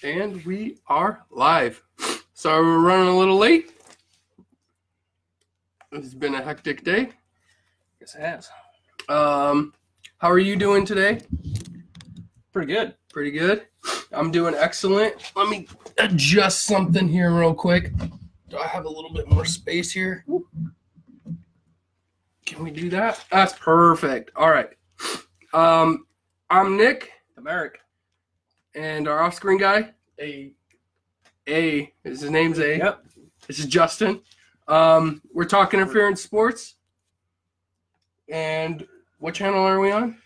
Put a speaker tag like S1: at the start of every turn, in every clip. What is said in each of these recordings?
S1: And we are live. Sorry we're running a little late. It's been a hectic day.
S2: Yes, it has.
S1: How are you doing today?
S2: Pretty good.
S1: Pretty good. I'm doing excellent. Let me adjust something here real quick. Do I have a little bit more space here? Can we do that? That's perfect. All right. I'm Nick.
S2: I'm Eric.
S1: And our off-screen guy, his name's A.
S2: Yep.
S1: This is Justin. We're talking interference sports. And what channel are we on?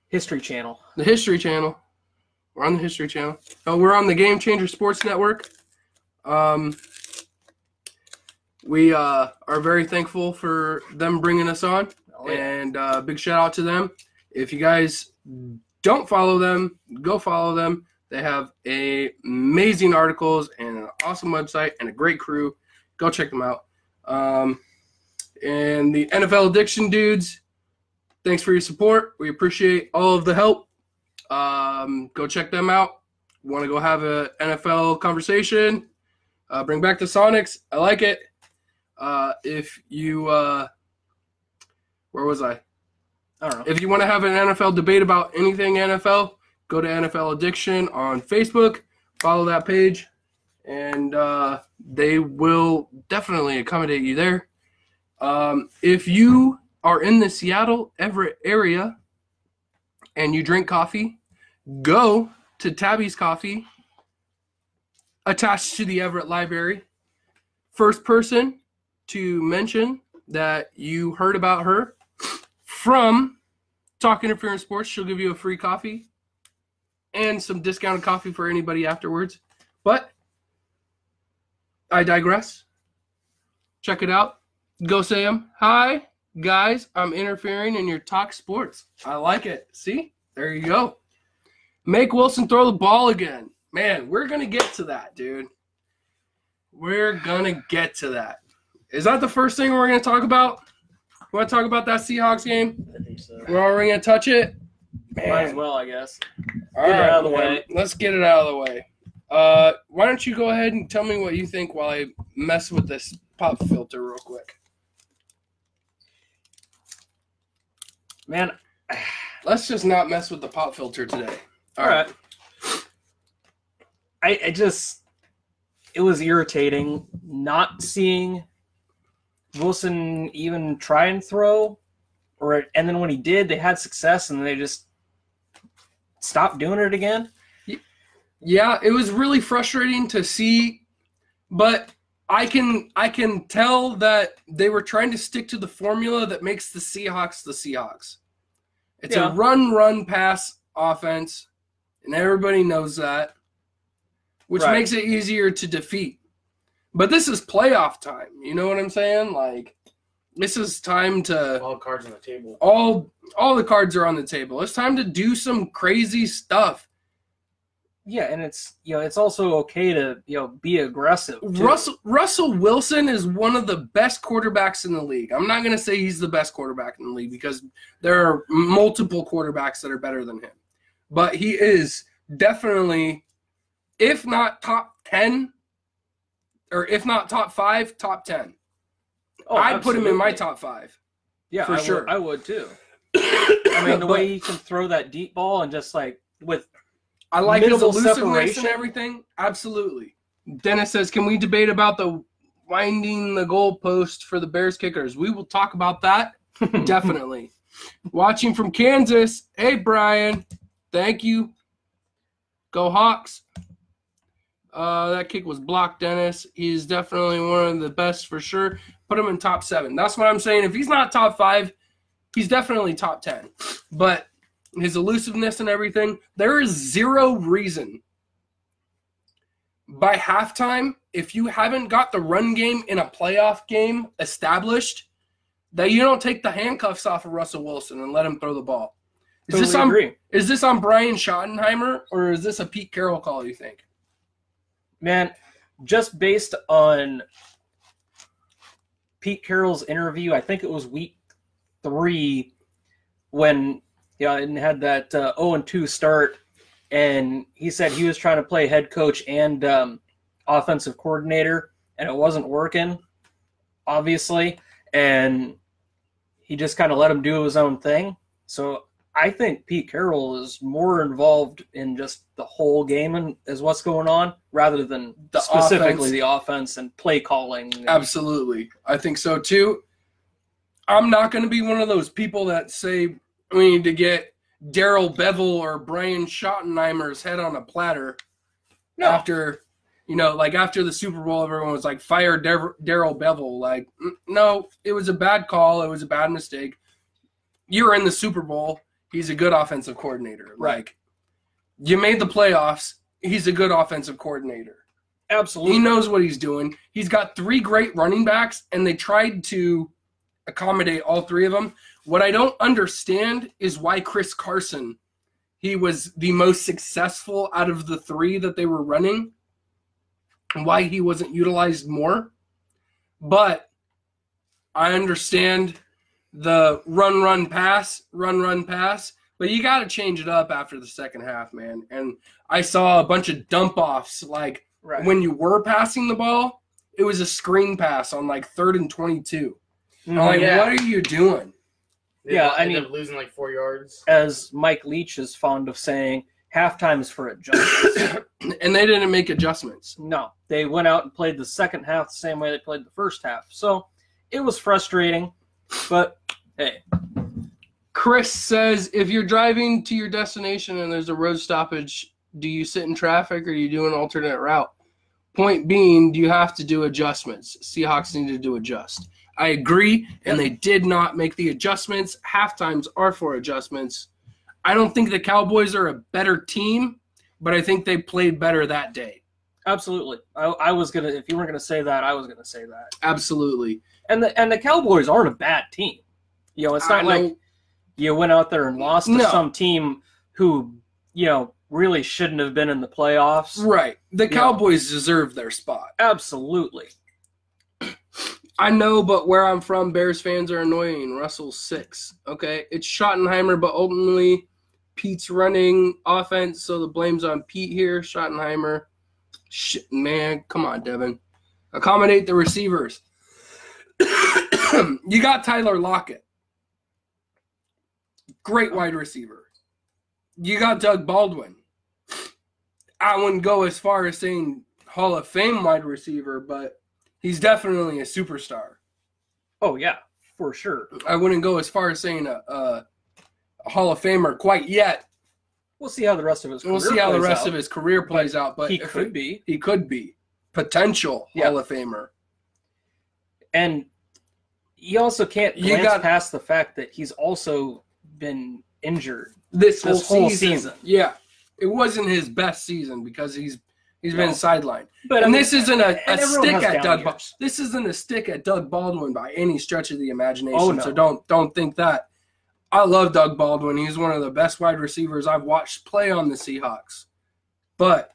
S2: History Channel.
S1: The History Channel. We're on the History Channel. Oh, we're on the Game Changer Sports Network. We are very thankful for them bringing us on. Oh, yeah. And big shout out to them. If you guys don't follow them, go follow them. They have amazing articles and an awesome website and a great crew. Go check them out. And the NFL Addiction dudes, thanks for your support. We appreciate all of the help. Go check them out. Want to go have an NFL conversation? Bring back the Sonics. I like it. If you, where was I? I don't know. If you want to have an NFL debate about anything NFL, go to NFL Addiction on Facebook. Follow that page, and they will definitely accommodate you there. If you are in the Seattle, Everett area and you drink coffee, go to Tabby's Coffee, attached to the Everett Library. First person to mention that you heard about her from Talk Interference Sports, she'll give you a free coffee and some discounted coffee for anybody afterwards. But I digress. Check it out. Go say them. Hi, guys. I'm interfering in your Talk Sports. I like it. See? There you go. Make Wilson throw the ball again. Man, we're going to get to that, dude. We're going to get to that. Is that the first thing we're going to talk about? You want to talk about that Seahawks game?
S2: I think so.
S1: We're already going to touch it?
S2: Man. Might as well, I guess.
S1: All right, out of the way. Let's get it out of the way. Why don't you go ahead and tell me what you think while I mess with this pop filter real quick?
S2: Man,
S1: let's just not mess with the pop filter today.
S2: All right. It was irritating not seeing Wilson even try and throw, and then when he did, they had success, and they just stopped doing it again.
S1: Yeah, it was really frustrating to see, but I can tell that they were trying to stick to the formula that makes the Seahawks the Seahawks. It's a run, pass offense, and everybody knows that, which makes it easier to defeat. But this is playoff time. You know what I'm saying? Like, this is time to...
S2: All cards on the table.
S1: All the cards are on the table. It's time to do some crazy stuff.
S2: Yeah, and it's also okay to, be aggressive, too.
S1: Russell Wilson is one of the best quarterbacks in the league. I'm not going to say he's the best quarterback in the league because there are multiple quarterbacks that are better than him. But he is definitely, if not top 10, or if not top 5, top 10. Oh, I'd put him in my top 5.
S2: Yeah,
S1: for sure.
S2: I would too. I mean, the way he can throw that deep ball and just with
S1: I like his elusiveness and everything. Absolutely. Dennis says, can we debate about the winding the goalpost for the Bears kickers? We will talk about that. Definitely. Watching from Kansas. Hey, Brian. Thank you. Go Hawks. That kick was blocked, Dennis. He's definitely one of the best for sure. Put him in top 7. That's what I'm saying. If he's not top 5, he's definitely top 10. But his elusiveness and everything, there is zero reason by halftime, if you haven't got the run game in a playoff game established, that you don't take the handcuffs off of Russell Wilson and let him throw the ball. Is this on Brian Schottenheimer, or is this a Pete Carroll call, you think?
S2: Man, just based on Pete Carroll's interview, I think it was week 3 when and had that 0-2 start and he said he was trying to play head coach and offensive coordinator, and it wasn't working, obviously, and he just kind of let him do his own thing. So I think Pete Carroll is more involved in just the whole game and as what's going on, rather than specifically the offense and play calling.
S1: Absolutely. I think so too. I'm not going to be one of those people that say we need to get Darrell Bevel or Brian Schottenheimer's head on a platter. No. After the Super Bowl, everyone was like, fire Darrell Bevel. Like, no, it was a bad call. It was a bad mistake. You're in the Super Bowl. He's a good offensive coordinator.
S2: Right.
S1: Like, you made the playoffs. He's a good offensive coordinator.
S2: Absolutely.
S1: He knows what he's doing. He's got 3 great running backs, and they tried to accommodate all 3 of them. What I don't understand is why Chris Carson, he was the most successful out of the 3 that they were running, and why he wasn't utilized more. But I understand the run, pass, but you got to change it up after the second half, man. And I saw a bunch of dump-offs. Like, when you were passing the ball, it was a screen pass on, like, 3rd and 22. I'm like, what are you doing?
S3: I ended up losing like 4 yards.
S2: As Mike Leach is fond of saying, halftime is for adjustments.
S1: And they didn't make adjustments.
S2: No. They went out and played the second half the same way they played the first half. So it was frustrating, but hey.
S1: Chris says, if you're driving to your destination and there's a road stoppage, do you sit in traffic or do you do an alternate route? Point being, do you have to do adjustments? Seahawks need to adjust. I agree, and they did not make the adjustments. Halftimes are for adjustments. I don't think the Cowboys are a better team, but I think they played better that day.
S2: Absolutely. I was going to, if you weren't going to say that, I was going to say that.
S1: Absolutely.
S2: And the Cowboys aren't a bad team. You know, it's not like you went out there and lost to some team who, really shouldn't have been in the playoffs.
S1: Right. The Cowboys deserve their spot.
S2: Absolutely.
S1: I know, but where I'm from, Bears fans are annoying. Russell's 6. Okay? It's Schottenheimer, but ultimately Pete's running offense, so the blame's on Pete here. Schottenheimer. Shit, man. Come on, Devin. Accommodate the receivers. You got Tyler Lockett. Great wide receiver. You got Doug Baldwin. I wouldn't go as far as saying Hall of Fame wide receiver, but he's definitely a superstar.
S2: Oh, yeah, for sure.
S1: I wouldn't go as far as saying a Hall of Famer quite yet.
S2: We'll see how the rest of his career
S1: plays out. But
S2: he could be.
S1: He could be. Potential Hall of Famer.
S2: And you also can't glance past the fact that he's also been injured
S1: this whole season. Yeah. It wasn't his best season because he's been sidelined. But this isn't a stick at Doug Baldwin. This isn't a stick at Doug Baldwin by any stretch of the imagination. Oh, no. So don't think that. I love Doug Baldwin. He's one of the best wide receivers I've watched play on the Seahawks. But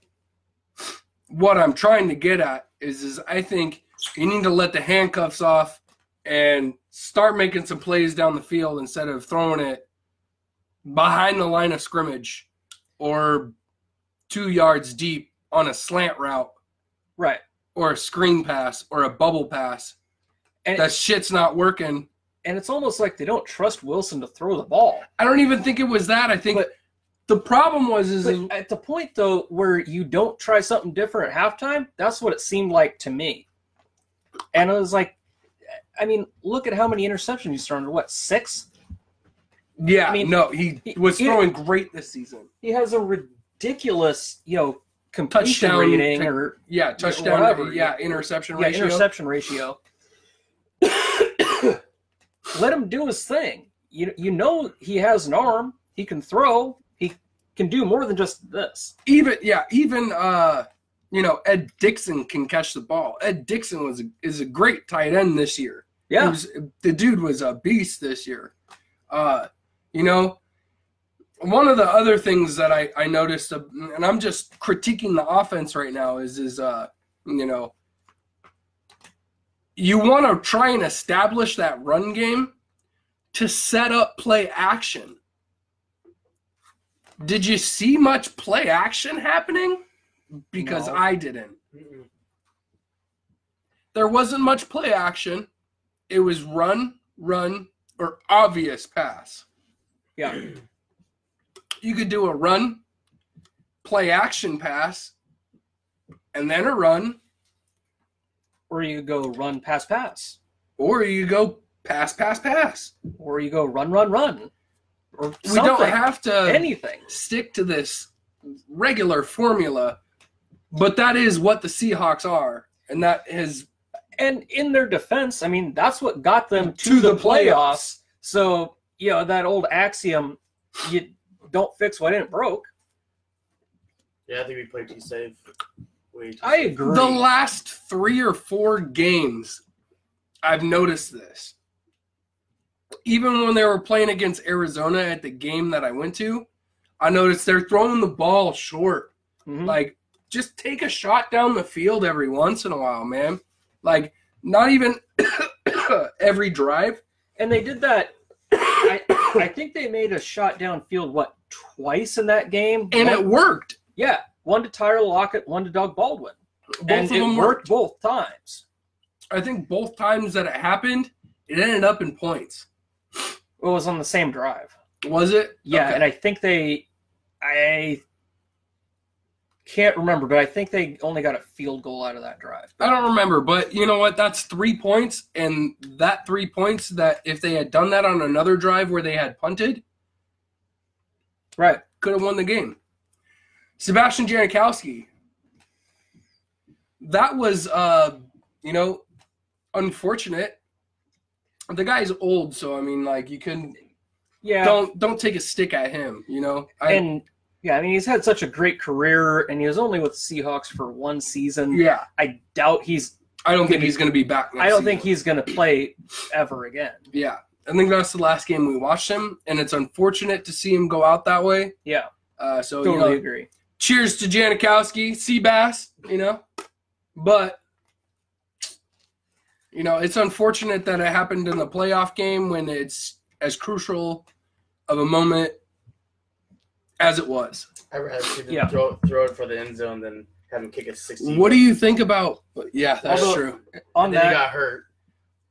S1: what I'm trying to get at is I think you need to let the handcuffs off and start making some plays down the field instead of throwing it behind the line of scrimmage or 2 yards deep on a slant route.
S2: Right.
S1: Or a screen pass or a bubble pass. And that shit's not working.
S2: And it's almost like they don't trust Wilson to throw the ball.
S1: I don't even think it was that. I think the problem was
S2: at the point, though, where you don't try something different at halftime, that's what it seemed like to me. And it was like, I mean, look at how many interceptions he's thrown. What, 6?
S1: Yeah, he was throwing great this season.
S2: He has a ridiculous, completion rating
S1: touchdown, interception ratio.
S2: Interception ratio. Let him do his thing. You know he has an arm. He can throw. He can do more than just this.
S1: Even Ed Dixon can catch the ball. Ed Dixon is a great tight end this year.
S2: Yeah,
S1: the dude was a beast this year. One of the other things that I noticed, and I'm just critiquing the offense right now, is you want to try and establish that run game to set up play action. Did you see much play action happening? Because
S2: No.
S1: I didn't.
S3: Mm-mm.
S1: There wasn't much play action. It was run, or obvious pass.
S2: Yeah.
S1: You could do a run, play action pass, and then a run,
S2: Or you go run, pass.
S1: or you go pass.
S2: Or you go run. Or
S1: We
S2: something.
S1: don't have to
S2: Anything.
S1: stick to this regular formula, but that is what the Seahawks are, and that is
S2: And in their defense, I mean, that's what got them
S1: To
S2: to
S1: the
S2: the playoffs. So, that old axiom, you don't fix what ain't broke.
S3: Yeah, I think we played too safe. Way too
S2: I
S3: safe.
S2: agree.
S1: the last 3 or 4 games. I've noticed this. Even when they were playing against Arizona at the game that I went to, I noticed they're throwing the ball short.
S2: Mhm.
S1: Like, just take a shot down the field every once in a while, man. Like, not even every drive.
S2: And they did that. I think they made a shot downfield, twice in that game?
S1: And it worked.
S2: Yeah. One to Tyler Lockett, one to Doug Baldwin.
S1: Both
S2: And
S1: of
S2: it
S1: them
S2: worked both times.
S1: I think both times that it happened, it ended up in points.
S2: It was on the same drive.
S1: Was it?
S2: Yeah,
S1: Okay.
S2: and I think I can't remember, but I think they only got a field goal out of that drive.
S1: I don't remember, but you know what? That's 3 points, and that 3 points, that if they had done that on another drive where they had punted,
S2: Right.
S1: could have won the game. Sebastian Janikowski. That was, unfortunate. The guy's old, so I mean, like, you couldn't.
S2: Yeah.
S1: Don't take a stick at him.
S2: He's had such a great career, and he was only with the Seahawks for one season.
S1: Yeah,
S2: I doubt he's.
S1: I don't think he's going to be back.
S2: I don't
S1: season.
S2: think he's going to play ever again.
S1: Yeah, I think that's the last game we watched him, and it's unfortunate to see him go out that way.
S2: Yeah,
S1: So
S2: totally agree.
S1: cheers to Janikowski, Seabass. But it's unfortunate that it happened in the playoff game when it's as crucial of a moment as it was.
S3: I'd rather see them
S2: Yeah.
S3: throw it for the end zone than have him kick a 60.
S1: What do you think about? Yeah, that's
S2: Although-
S1: true.
S2: On
S3: Then he
S2: that,
S3: got hurt.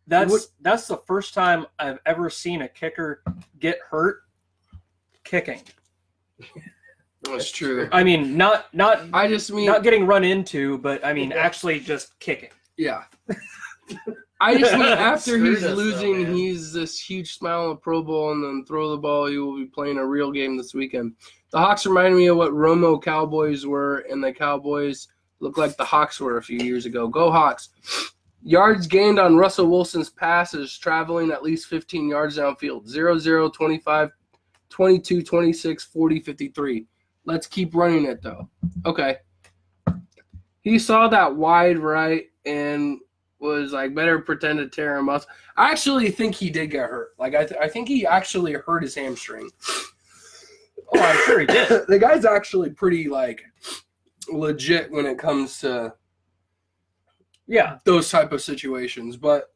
S2: that's the first time I've ever seen a kicker get hurt kicking.
S1: That's true.
S2: I mean, not
S1: I just mean,
S2: not getting run into, but I mean actually just kicking.
S1: yeah. I just mean after
S3: Screwed
S1: he's
S3: us, though,
S1: losing,
S3: man.
S1: he's this huge smile in the Pro Bowl, and then throw the ball. He will be playing a real game this weekend. The Hawks remind me of what Romo Cowboys were, and the Cowboys look like the Hawks were a few years ago. Go Hawks. Yards gained on Russell Wilson's passes traveling at least 15 yards downfield. 0-0, 25, 22, 26, 40, 53. Let's keep running it, though. Okay. He saw that wide right and was like, better pretend to tear him up. I actually think he did get hurt. Like, I think he actually hurt his hamstring.
S2: Oh, I'm sure he did.
S1: The guy's actually pretty, like, legit when it comes to
S2: Yeah,
S1: those type of situations. But,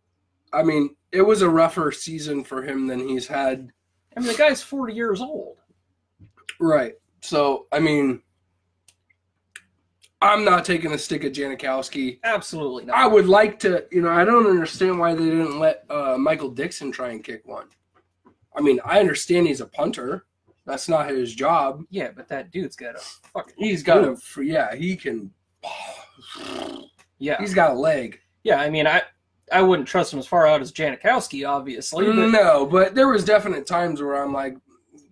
S1: I mean, it was a rougher season for him than he's had.
S2: I mean the guy's 40 years old.
S1: Right. So, I mean, I'm not taking a stick at Janikowski.
S2: Absolutely not.
S1: I would like to, I don't understand why they didn't let Michael Dixon try and kick one. I mean, I understand he's a punter. That's not his job.
S2: Yeah, but that dude's got a fucking.
S1: He's got he can.
S2: Yeah,
S1: He's got a leg.
S2: yeah. I mean, I wouldn't trust him as far out as Janikowski, obviously. But
S1: No, but there was definite times where I'm like,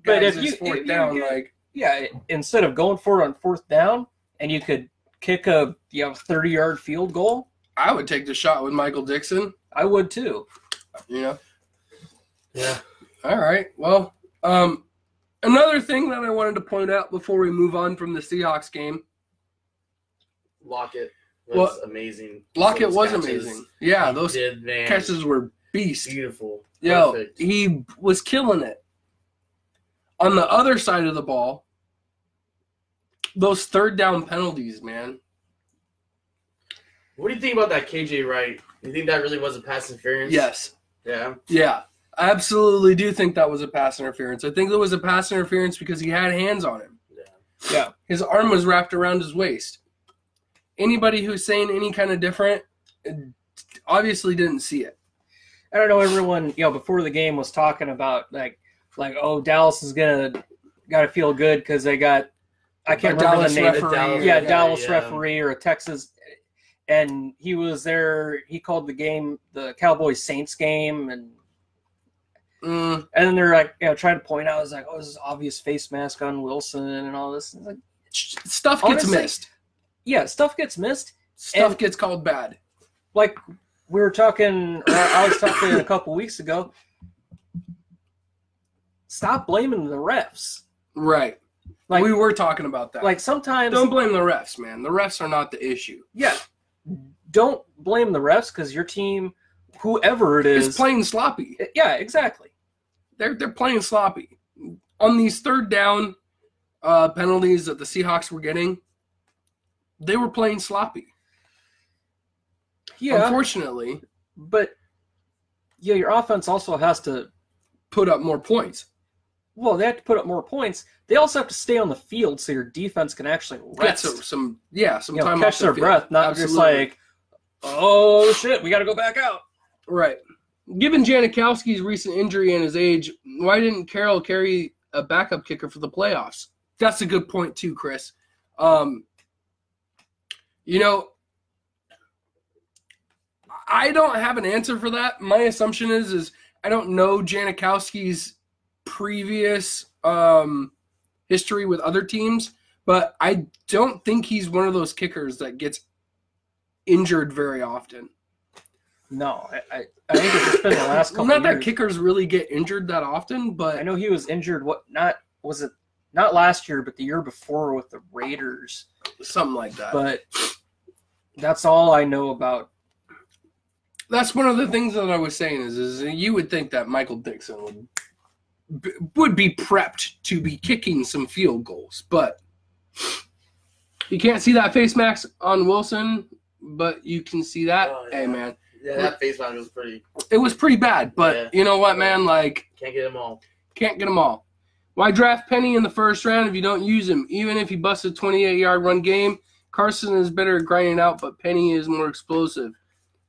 S2: But
S1: guys,
S2: if
S1: it's
S2: you-
S1: fourth
S2: if you
S1: down,
S2: get-
S1: like,
S2: yeah, instead of going for it on fourth down, and you could kick a 30-yard field goal,
S1: I would take the shot with Michael Dixon.
S2: I would too.
S3: Yeah.
S1: All right. Well, another thing that I wanted to point out before we move on from the Seahawks game.
S3: Lockett was
S1: Well,
S3: amazing.
S1: Lockett
S3: Those
S1: was
S3: catches
S1: amazing. Yeah,
S3: he
S1: those
S3: did, man.
S1: catches were beast.
S3: Beautiful.
S1: Yo,
S3: Perfect.
S1: he was killing it. On the other side of the ball, those third down penalties, man.
S3: What do you think about that KJ Wright? You think that really was a pass interference?
S1: Yes.
S3: Yeah.
S1: Yeah. I absolutely do think that was a pass interference. I think it was a pass interference because he had hands on him.
S2: Yeah.
S1: His arm was wrapped around his waist. Anybody who's saying any kind of different obviously didn't see it.
S2: I don't know. Everyone, before the game was talking about like, oh, Dallas is gotta feel good because they got, I can't remember the name. Dallas referee or a Texas, and he was there. He called the game the Cowboys Saints game, and then they're like, trying to point out, it's like, oh, this is obvious face mask on Wilson and all this. And like,
S1: stuff gets missed.
S2: Yeah, stuff gets missed.
S1: Stuff gets called bad. Like
S2: we were talking, I was talking a couple weeks ago. Stop blaming the refs.
S1: Right. Like we were talking about that.
S2: Like sometimes
S1: don't blame the refs, man. The refs are not the issue.
S2: Yeah. Don't blame the refs because your team, whoever it is
S1: playing sloppy.
S2: Yeah, exactly.
S1: They're playing sloppy. On these third down penalties that the Seahawks were getting, they were playing sloppy.
S2: Yeah.
S1: Unfortunately.
S2: But your offense also has to
S1: put up more points.
S2: Well, they have to put up more points. They also have to stay on the field so your defense can actually rest.
S1: Get some time
S2: catch their breath, not just like, oh shit, we got to go back out.
S1: Right. Given Janikowski's recent injury and his age, why didn't Carroll carry a backup kicker for the playoffs? That's a good point too, Chris. I don't have an answer for that. My assumption is I don't know Janikowski's previous history with other teams, but I don't think he's one of those kickers that gets injured very often.
S2: No, I think it's just been the last couple
S1: not
S2: years.
S1: That kickers really get injured that often, but
S2: I know he was injured. Not last year, but the year before with the Raiders,
S1: something like that.
S2: But that's all I know about.
S1: That's one of the things that I was saying is you would think that Michael Dixon would be prepped to be kicking some field goals, but you can't see that face mask on Wilson, but you can see that.
S3: Oh, yeah.
S1: Hey, man.
S3: Yeah, that face mask was pretty.
S1: It was pretty bad, but you know what, man? Like,
S3: can't get them all.
S1: Can't get them all. Why draft Penny in the first round if you don't use him? Even if he busts a 28-yard run game, Carson is better at grinding out, but Penny is more explosive.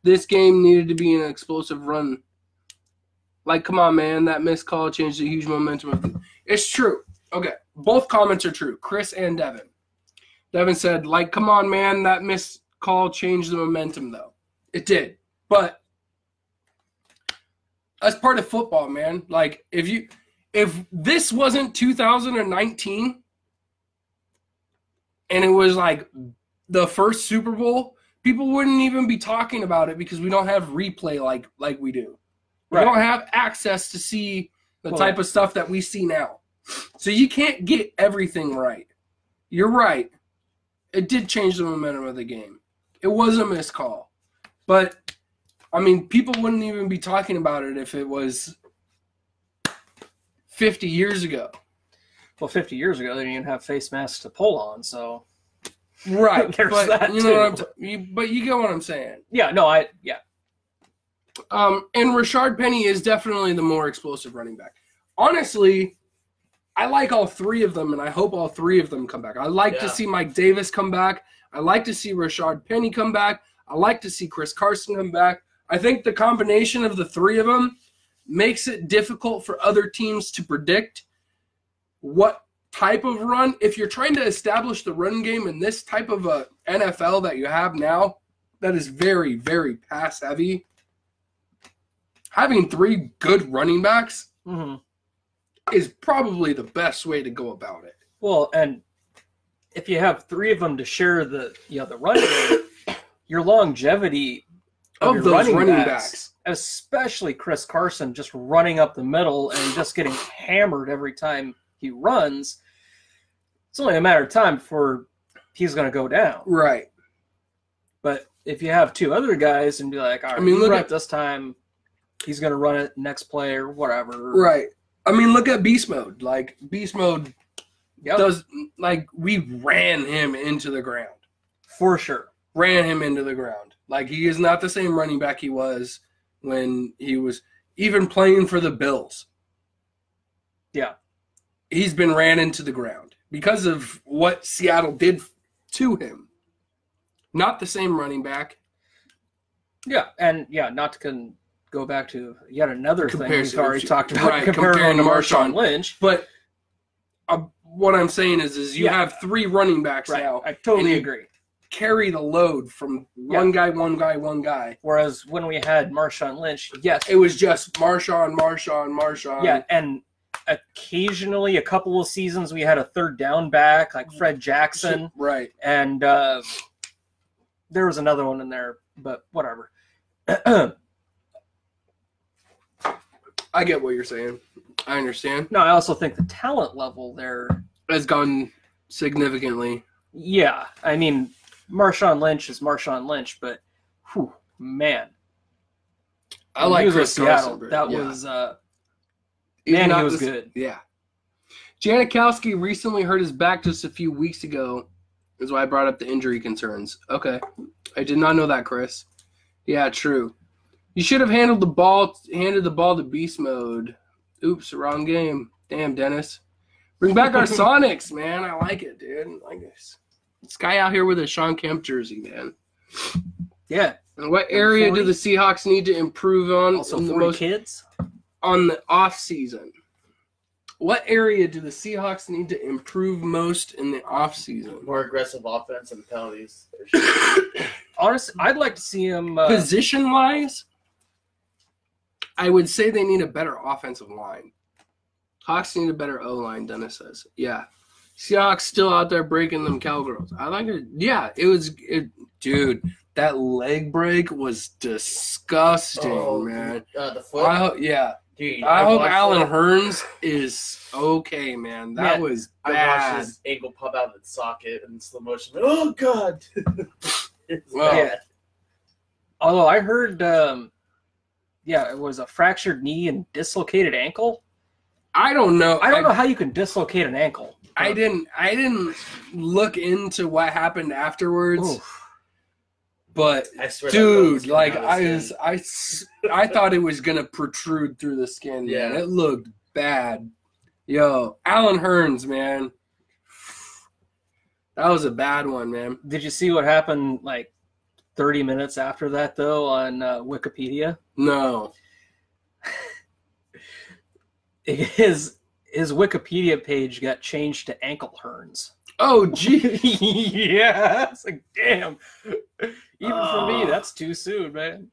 S1: This game needed to be an explosive run. Like, come on, man. That missed call changed the huge momentum of it. It's true. Okay. Both comments are true. Chris and Devin. Devin said, like, come on, man. That missed call changed the momentum, though. It did. But that's part of football, man. Like, if this wasn't 2019 and it was like the first Super Bowl, people wouldn't even be talking about it because we don't have replay like we do. We don't have access to see the type of stuff that we see now. So you can't get everything right. You're right. It did change the momentum of the game. It was a missed call. But, I mean, people wouldn't even be talking about it if it was 50 years ago.
S2: Well, 50 years ago, they didn't even have face masks to pull on, so...
S1: Right.
S2: There's
S1: but
S2: that
S1: you know what but you get what I'm saying.
S2: Yeah, no,
S1: And Rashard Penny is definitely the more explosive running back. Honestly, I like all three of them, and I hope all three of them come back. I like to see Mike Davis come back. I like to see Rashard Penny come back. I like to see Chris Carson come back. I think the combination of the three of them makes it difficult for other teams to predict what type of run. If you're trying to establish the run game in this type of a NFL that you have now, that is very, very pass heavy. Having three good running backs is probably the best way to go about it.
S2: Well, and if you have three of them to share the run game, your longevity of your
S1: those running
S2: backs, especially Chris Carson, just running up the middle and just getting hammered every time he runs, it's only a matter of time before he's going to go down.
S1: Right.
S2: But if you have two other guys and be like, all right, look at this time, he's going to run it next play or whatever.
S1: Right. I mean, look at Beast Mode. Like, Beast Mode does, like, we ran him into the ground.
S2: For sure.
S1: Ran him into the ground. Like, he is not the same running back he was when he was. even playing for the Bills.
S2: Yeah.
S1: He's been ran into the ground because of what Seattle did to him. Not the same running back.
S2: Yeah, and not to go back to yet another thing we've already talked about,
S1: right,
S2: comparing to Marshawn Lynch.
S1: But what I'm saying is you have 3 running backs now.
S2: I totally agree.
S1: Carry the load from one guy.
S2: Whereas when we had Marshawn Lynch, yes,
S1: it was just Marshawn.
S2: Yeah, and occasionally, a couple of seasons, we had a third down back like Fred Jackson,
S1: right?
S2: And there was another one in there, but whatever.
S1: I get what you're saying. I understand.
S2: No, I also think the talent level there
S1: has gone significantly.
S2: Yeah, I mean, Marshawn Lynch is Marshawn Lynch, but whew, man,
S1: I like Chris
S2: Seattle.
S1: Carson.
S2: That was
S1: he
S2: was good.
S1: Yeah. Janikowski recently hurt his back just a few weeks ago. Is why I brought up the injury concerns. Okay. I did not know that, Chris. Yeah, true. You should have handed the ball to beast mode. Oops, wrong game. Damn, Dennis. Bring back our Sonics, man. I like it, dude. I like this guy out here with a Sean Kemp jersey, man.
S2: Yeah.
S1: And what area do the Seahawks need to improve on?
S2: Also, 40 kids?
S1: On the off season. What area do the Seahawks need to improve most in the offseason?
S3: More aggressive offense and penalties.
S2: Honestly, I'd like to see him...
S1: Position-wise, I would say they need a better offensive line. Hawks need a better O-line, Dennis says. Yeah. Seahawks still out there breaking them cowgirls. I like it. Yeah, dude, that leg break was disgusting, man.
S3: The foot?
S1: Yeah.
S3: Dude,
S1: I hope Alan Hearns is okay, man. That was bad.
S3: I watched his ankle pop out of its socket in slow motion. Oh, God.
S1: Well,
S2: although I heard, it was a fractured knee and dislocated ankle.
S1: I don't know.
S2: I don't know how you can dislocate an ankle.
S1: I didn't look into what happened afterwards.
S2: Oof.
S1: But dude, like I thought it was gonna protrude through the skin.
S3: Yeah,
S1: man. It looked bad. Yo, Alan Hearns, man, that was a bad one, man.
S2: Did you see what happened like 30 minutes after that though on Wikipedia?
S1: No.
S2: His Wikipedia page got changed to Ankle Hearns.
S1: Oh, gee.
S2: Yeah, it's like damn. Even for me, that's too soon, man.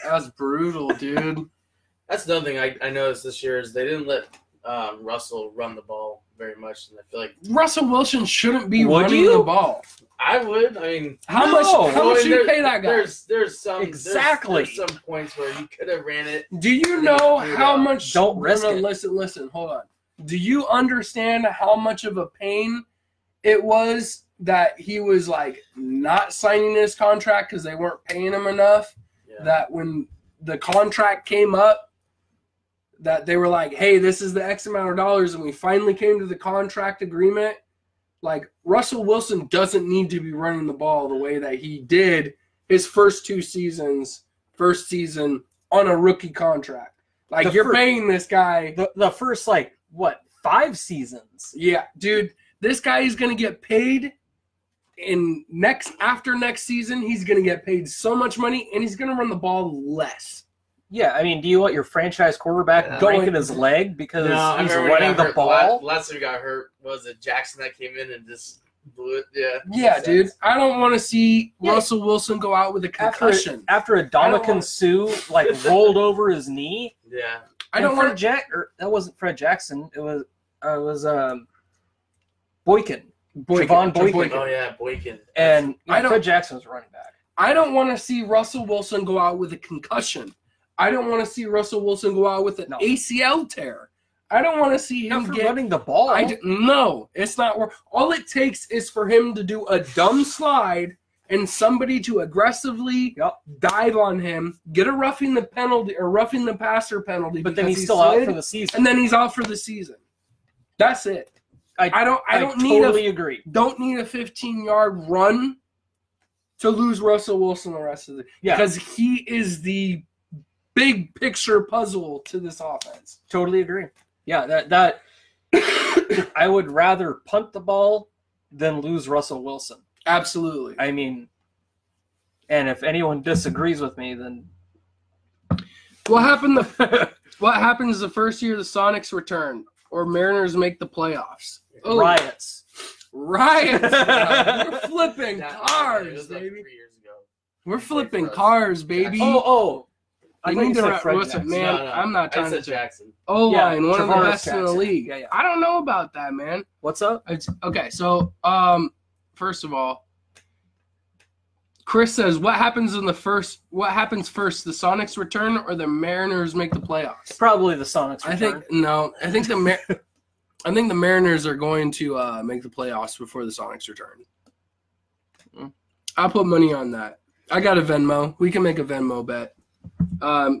S1: That's brutal, dude.
S3: That's another thing I noticed this year is they didn't let Russell run the ball very much, and I feel like
S1: Russell Wilson shouldn't be running the ball.
S3: I would. I mean,
S1: how much do you pay that guy?
S3: There's some
S2: exactly
S3: there's some points where you could have ran it.
S1: Do you know how much?
S2: Don't risk it.
S1: Listen. Hold on. Do you understand how much of a pain it was that he was like not signing his contract because they weren't paying him enough? Yeah. That when the contract came up, that they were like, hey, this is the X amount of dollars, and we finally came to the contract agreement. Like, Russell Wilson doesn't need to be running the ball the way that he did his first season on a rookie contract. Like, you're paying this guy.
S2: The first, 5 seasons?
S1: Yeah, dude. This guy is going to get paid after next season. He's going to get paid so much money, and he's going to run the ball less.
S2: Yeah, I mean, do you want your franchise quarterback breaking his leg because he's running the ball?
S3: Last time he got hurt, was it Jackson that came in and just blew it? Yeah.
S1: Yeah, dude. I don't want to see Russell Wilson go out with a concussion.
S2: After Adamakan Suh rolled over his knee.
S3: Yeah.
S2: I don't want that wasn't Fred Jackson. It was Boykin. Javon Boykin.
S3: Oh yeah, Boykin.
S2: And Fred Jackson was running back.
S1: I don't want to see Russell Wilson go out with a concussion. I don't want to see Russell Wilson go out with an ACL tear. I don't want to see him
S2: running the ball.
S1: No, it's not. All it takes is for him to do a dumb slide and somebody to aggressively dive on him, get a roughing the passer penalty.
S2: But then he's still out for the season.
S1: And then he's out for the season. That's it. I totally
S2: agree.
S1: Don't need a 15-yard run to lose Russell Wilson the rest of the because he is the big picture puzzle to this offense.
S2: Totally agree. Yeah, that I would rather punt the ball than lose Russell Wilson.
S1: Absolutely.
S2: I mean, and if anyone disagrees with me, then
S1: What happens the first year the Sonics return or Mariners make the playoffs? Oh,
S2: riots.
S1: Riots. We're flipping
S3: It
S1: cars,
S3: was like
S1: baby.
S3: 3 years ago.
S1: We're flipping
S3: for us.
S1: cars, baby.
S2: Oh. I
S1: They
S2: thought you
S1: need to
S2: said Fred
S1: what's it,
S2: Jackson.
S1: man?
S3: No,
S1: I'm not
S3: I
S1: trying
S3: said
S1: to
S3: Jackson.
S1: O-line, one of the
S2: Travaris
S1: best in the
S2: Jackson.
S1: league.
S2: Yeah.
S1: I don't know about that, man.
S2: What's up?
S1: Okay, so first of all, Chris says, what happens first, the Sonics return or the Mariners make the playoffs?
S2: Probably the Sonics return.
S1: I think the Mariners are going to make the playoffs before the Sonics return. I'll put money on that. I got a Venmo. We can make a Venmo bet.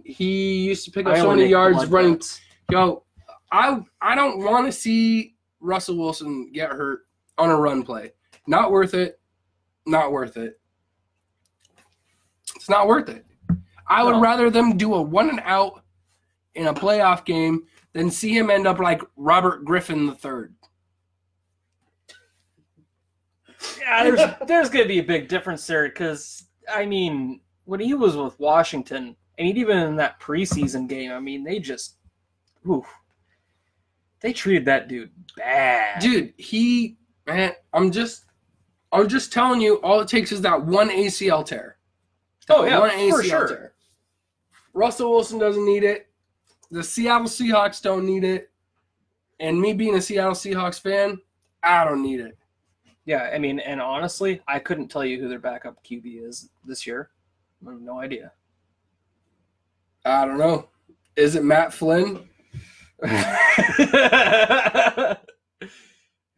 S1: He used to pick up so many yards running.
S2: Bets.
S1: Yo, I don't want to see Russell Wilson get hurt on a run play. Not worth it. Not worth it. It's not worth it. I would rather them do a 1-and-out in a playoff game than see him end up like Robert Griffin III.
S2: Yeah, there's going to be a big difference there because, I mean, when he was with Washington, and even in that preseason game, I mean, they treated that dude bad.
S1: Dude, I'm just telling you, all it takes is that one ACL tear.
S2: Oh, yeah,
S1: One
S2: for
S1: ACL
S2: sure.
S1: tear. Russell Wilson doesn't need it. The Seattle Seahawks don't need it. And me being a Seattle Seahawks fan, I don't need it.
S2: Yeah, I mean, and honestly, I couldn't tell you who their backup QB is this year. I have no idea.
S1: I don't know. Is it Matt Flynn?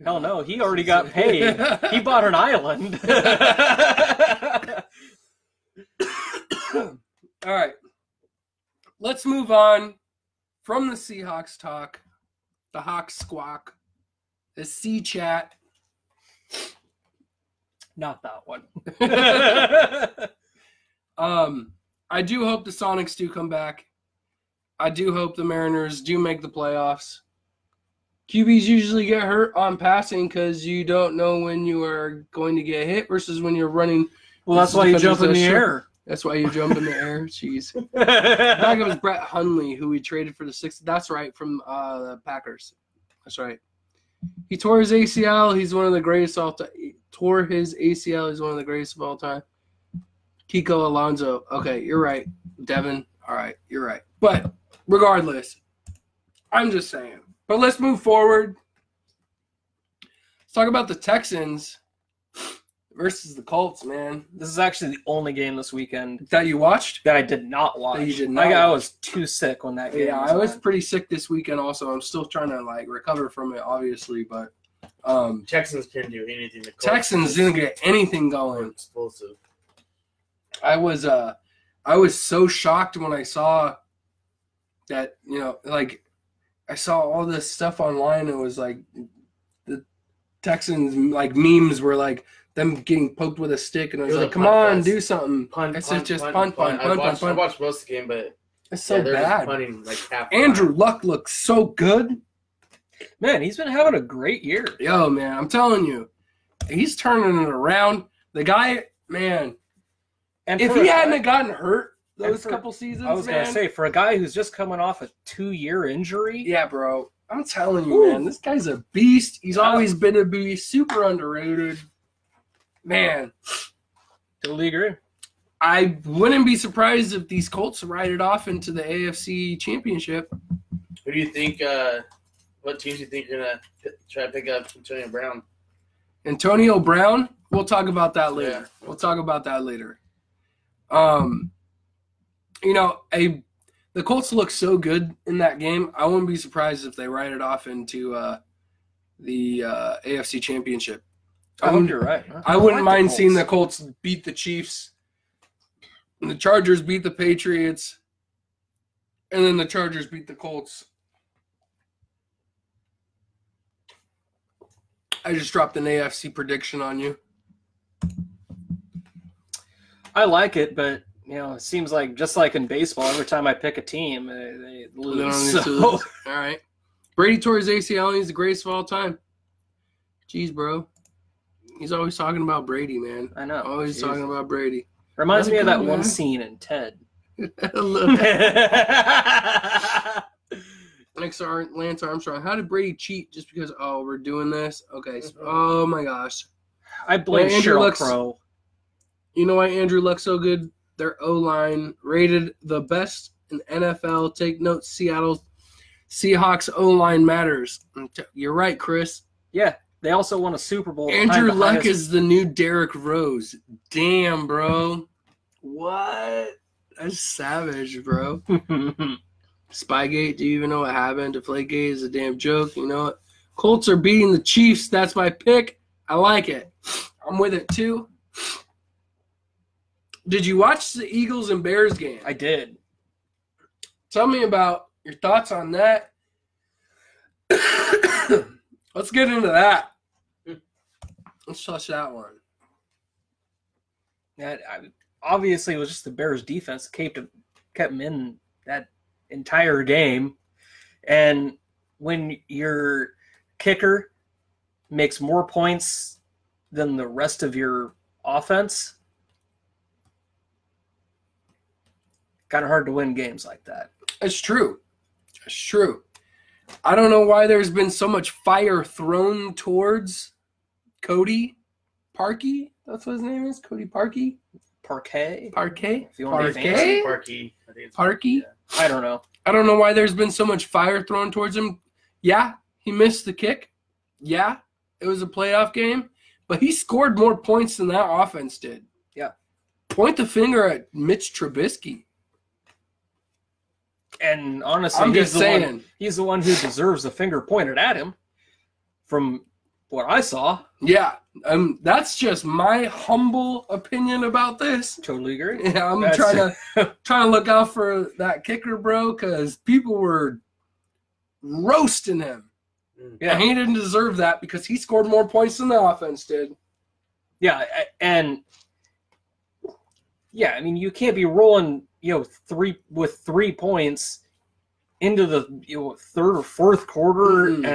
S2: Hell no, he already got paid. He bought an island.
S1: All right. Let's move on from the Seahawks talk, the Hawks squawk, the Sea chat.
S2: Not that one.
S1: I do hope the Sonics do come back. I do hope the Mariners do make the playoffs. QBs usually get hurt on passing because you don't know when you are going to get hit versus when you're running.
S2: Well, that's why you jump in the air.
S1: That's why you jump in the air. Jeez. I think it was Brett Hundley who we traded for the Sixth. That's right, from the Packers. That's right. He tore his ACL. He's one of the greatest all time. Tore his ACL. He's one of the greatest of all time. Kiko Alonso. Okay, you're right. Devin. All right, you're right. But regardless, I'm just saying. But let's move forward. Let's talk about the Texans versus the Colts, man.
S2: This is actually the only game this weekend
S1: That you watched?
S2: that I did not watch.
S1: That you did not
S2: I
S1: watch.
S2: was too sick when that game
S1: Yeah,
S2: was
S1: I was
S2: on.
S1: pretty sick this weekend also. I'm still trying to recover from it, obviously, but
S3: Texans can't do anything. The Colts
S1: Texans didn't get anything
S3: are
S1: going.
S3: explosive.
S1: I was so shocked when I saw that, I saw all this stuff online. It was like the Texans memes were like them getting poked with a stick, and I was
S3: It was
S1: like,
S3: a
S1: "Come
S3: punt
S1: on,
S3: fest.
S1: do something!"
S3: Punt,
S1: It's
S3: punt,
S1: just
S3: punt,
S1: punt, punt, punt,
S3: I
S1: punt.
S3: watched most of the game, but
S1: It's so
S3: they're
S1: bad.
S3: just punting half the
S1: Andrew
S3: time.
S1: Luck looks so good.
S2: Man, he's been having a great year.
S1: Yo, man, I'm telling you, he's turning it around. The guy, man,
S2: And
S1: if
S2: for
S1: he
S2: a
S1: hadn't
S2: guy-
S1: have gotten hurt those
S2: for-
S1: couple seasons,
S2: I was
S1: man,
S2: gonna say, for a guy who's just coming off a 2-year injury,
S1: yeah, bro, I'm telling you,
S2: Ooh.
S1: man, this guy's a beast. He's
S2: Yeah.
S1: always been a beast, super underrated. Man,
S2: totally agree.
S1: I wouldn't be surprised if these Colts ride it off into the AFC Championship.
S3: Who do you think? What teams do you think are gonna try to pick up Antonio Brown?
S1: Antonio Brown, we'll talk about that later.
S3: Yeah.
S1: We'll talk about that later. The Colts look so good in that game. I wouldn't be surprised if they ride it off into the AFC Championship.
S2: I hope you're right.
S1: I wouldn't
S2: like
S1: mind
S2: the
S1: seeing the
S2: Colts.
S1: Colts beat the Chiefs, and the Chargers beat the Patriots, and then the Chargers beat the Colts. I just dropped an AFC prediction on you.
S2: I like it, but it seems like just like in baseball, every time I pick a team, they
S1: They
S2: lose.
S1: don't need
S2: So,
S1: to lose. All right. Brady tore his ACL and he's the greatest of all time. Jeez, bro. He's always talking about Brady, man.
S2: I know.
S1: Always talking about Brady.
S2: Reminds
S1: Let
S2: me
S1: it
S2: of
S1: go,
S2: that one
S1: man.
S2: scene in Ted.
S1: Next, Lance Armstrong. How did Brady cheat just because, we're doing this? Okay. Oh, my gosh.
S2: I blame
S1: Well, Andrew
S2: Sheryl
S1: looks-
S2: Crow.
S1: You know why Andrew Luck's so good? Their O-line rated the best in NFL. Take note, Seattle Seahawks O-line matters. You're right, Chris.
S2: Yeah, they also won a Super Bowl.
S1: Andrew
S2: behind the
S1: Luck
S2: highest-
S1: is the new Derrick Rose. Damn, bro. What? That's savage, bro. Spygate, do you even know what happened? Deflategate is a damn joke. You know what? Colts are beating the Chiefs. That's my pick. I like it. I'm with it, too. Did you watch the Eagles and Bears game?
S2: I did.
S1: Tell me about your thoughts on that. Let's get into that. Let's touch that one.
S2: Obviously, it was just the Bears' defense that kept them in that entire game. And when your kicker makes more points than the rest of your offense, kind of hard to win games like that.
S1: It's true. It's true. I don't know why there's been so much fire thrown towards Cody Parkey. That's what his name is? Cody Parkey?
S2: Parquet?
S1: Parquet?
S2: If you want to be fancy.
S1: Parquet?
S3: Parkey. I think it's
S1: Parkey?
S3: Yeah.
S2: I don't know.
S1: I don't know why there's been so much fire thrown towards him. Yeah, he missed the kick. Yeah, it was a playoff game. But he scored more points than that offense did.
S2: Yeah.
S1: Point the finger at Mitch Trubisky.
S2: And honestly,
S1: I'm just saying.
S2: He's the one who deserves the finger pointed at him from what I saw.
S1: Yeah, that's just my humble opinion about this.
S2: Totally agree.
S1: Yeah, I'm
S2: That's-
S1: trying to look out for that kicker, bro, because people were roasting him.
S2: Yeah.
S1: And he didn't deserve that because he scored more points than the offense did.
S2: Yeah, and yeah, I mean, you can't be rolling, 3 points into the third or fourth quarter,
S1: Mm-mm.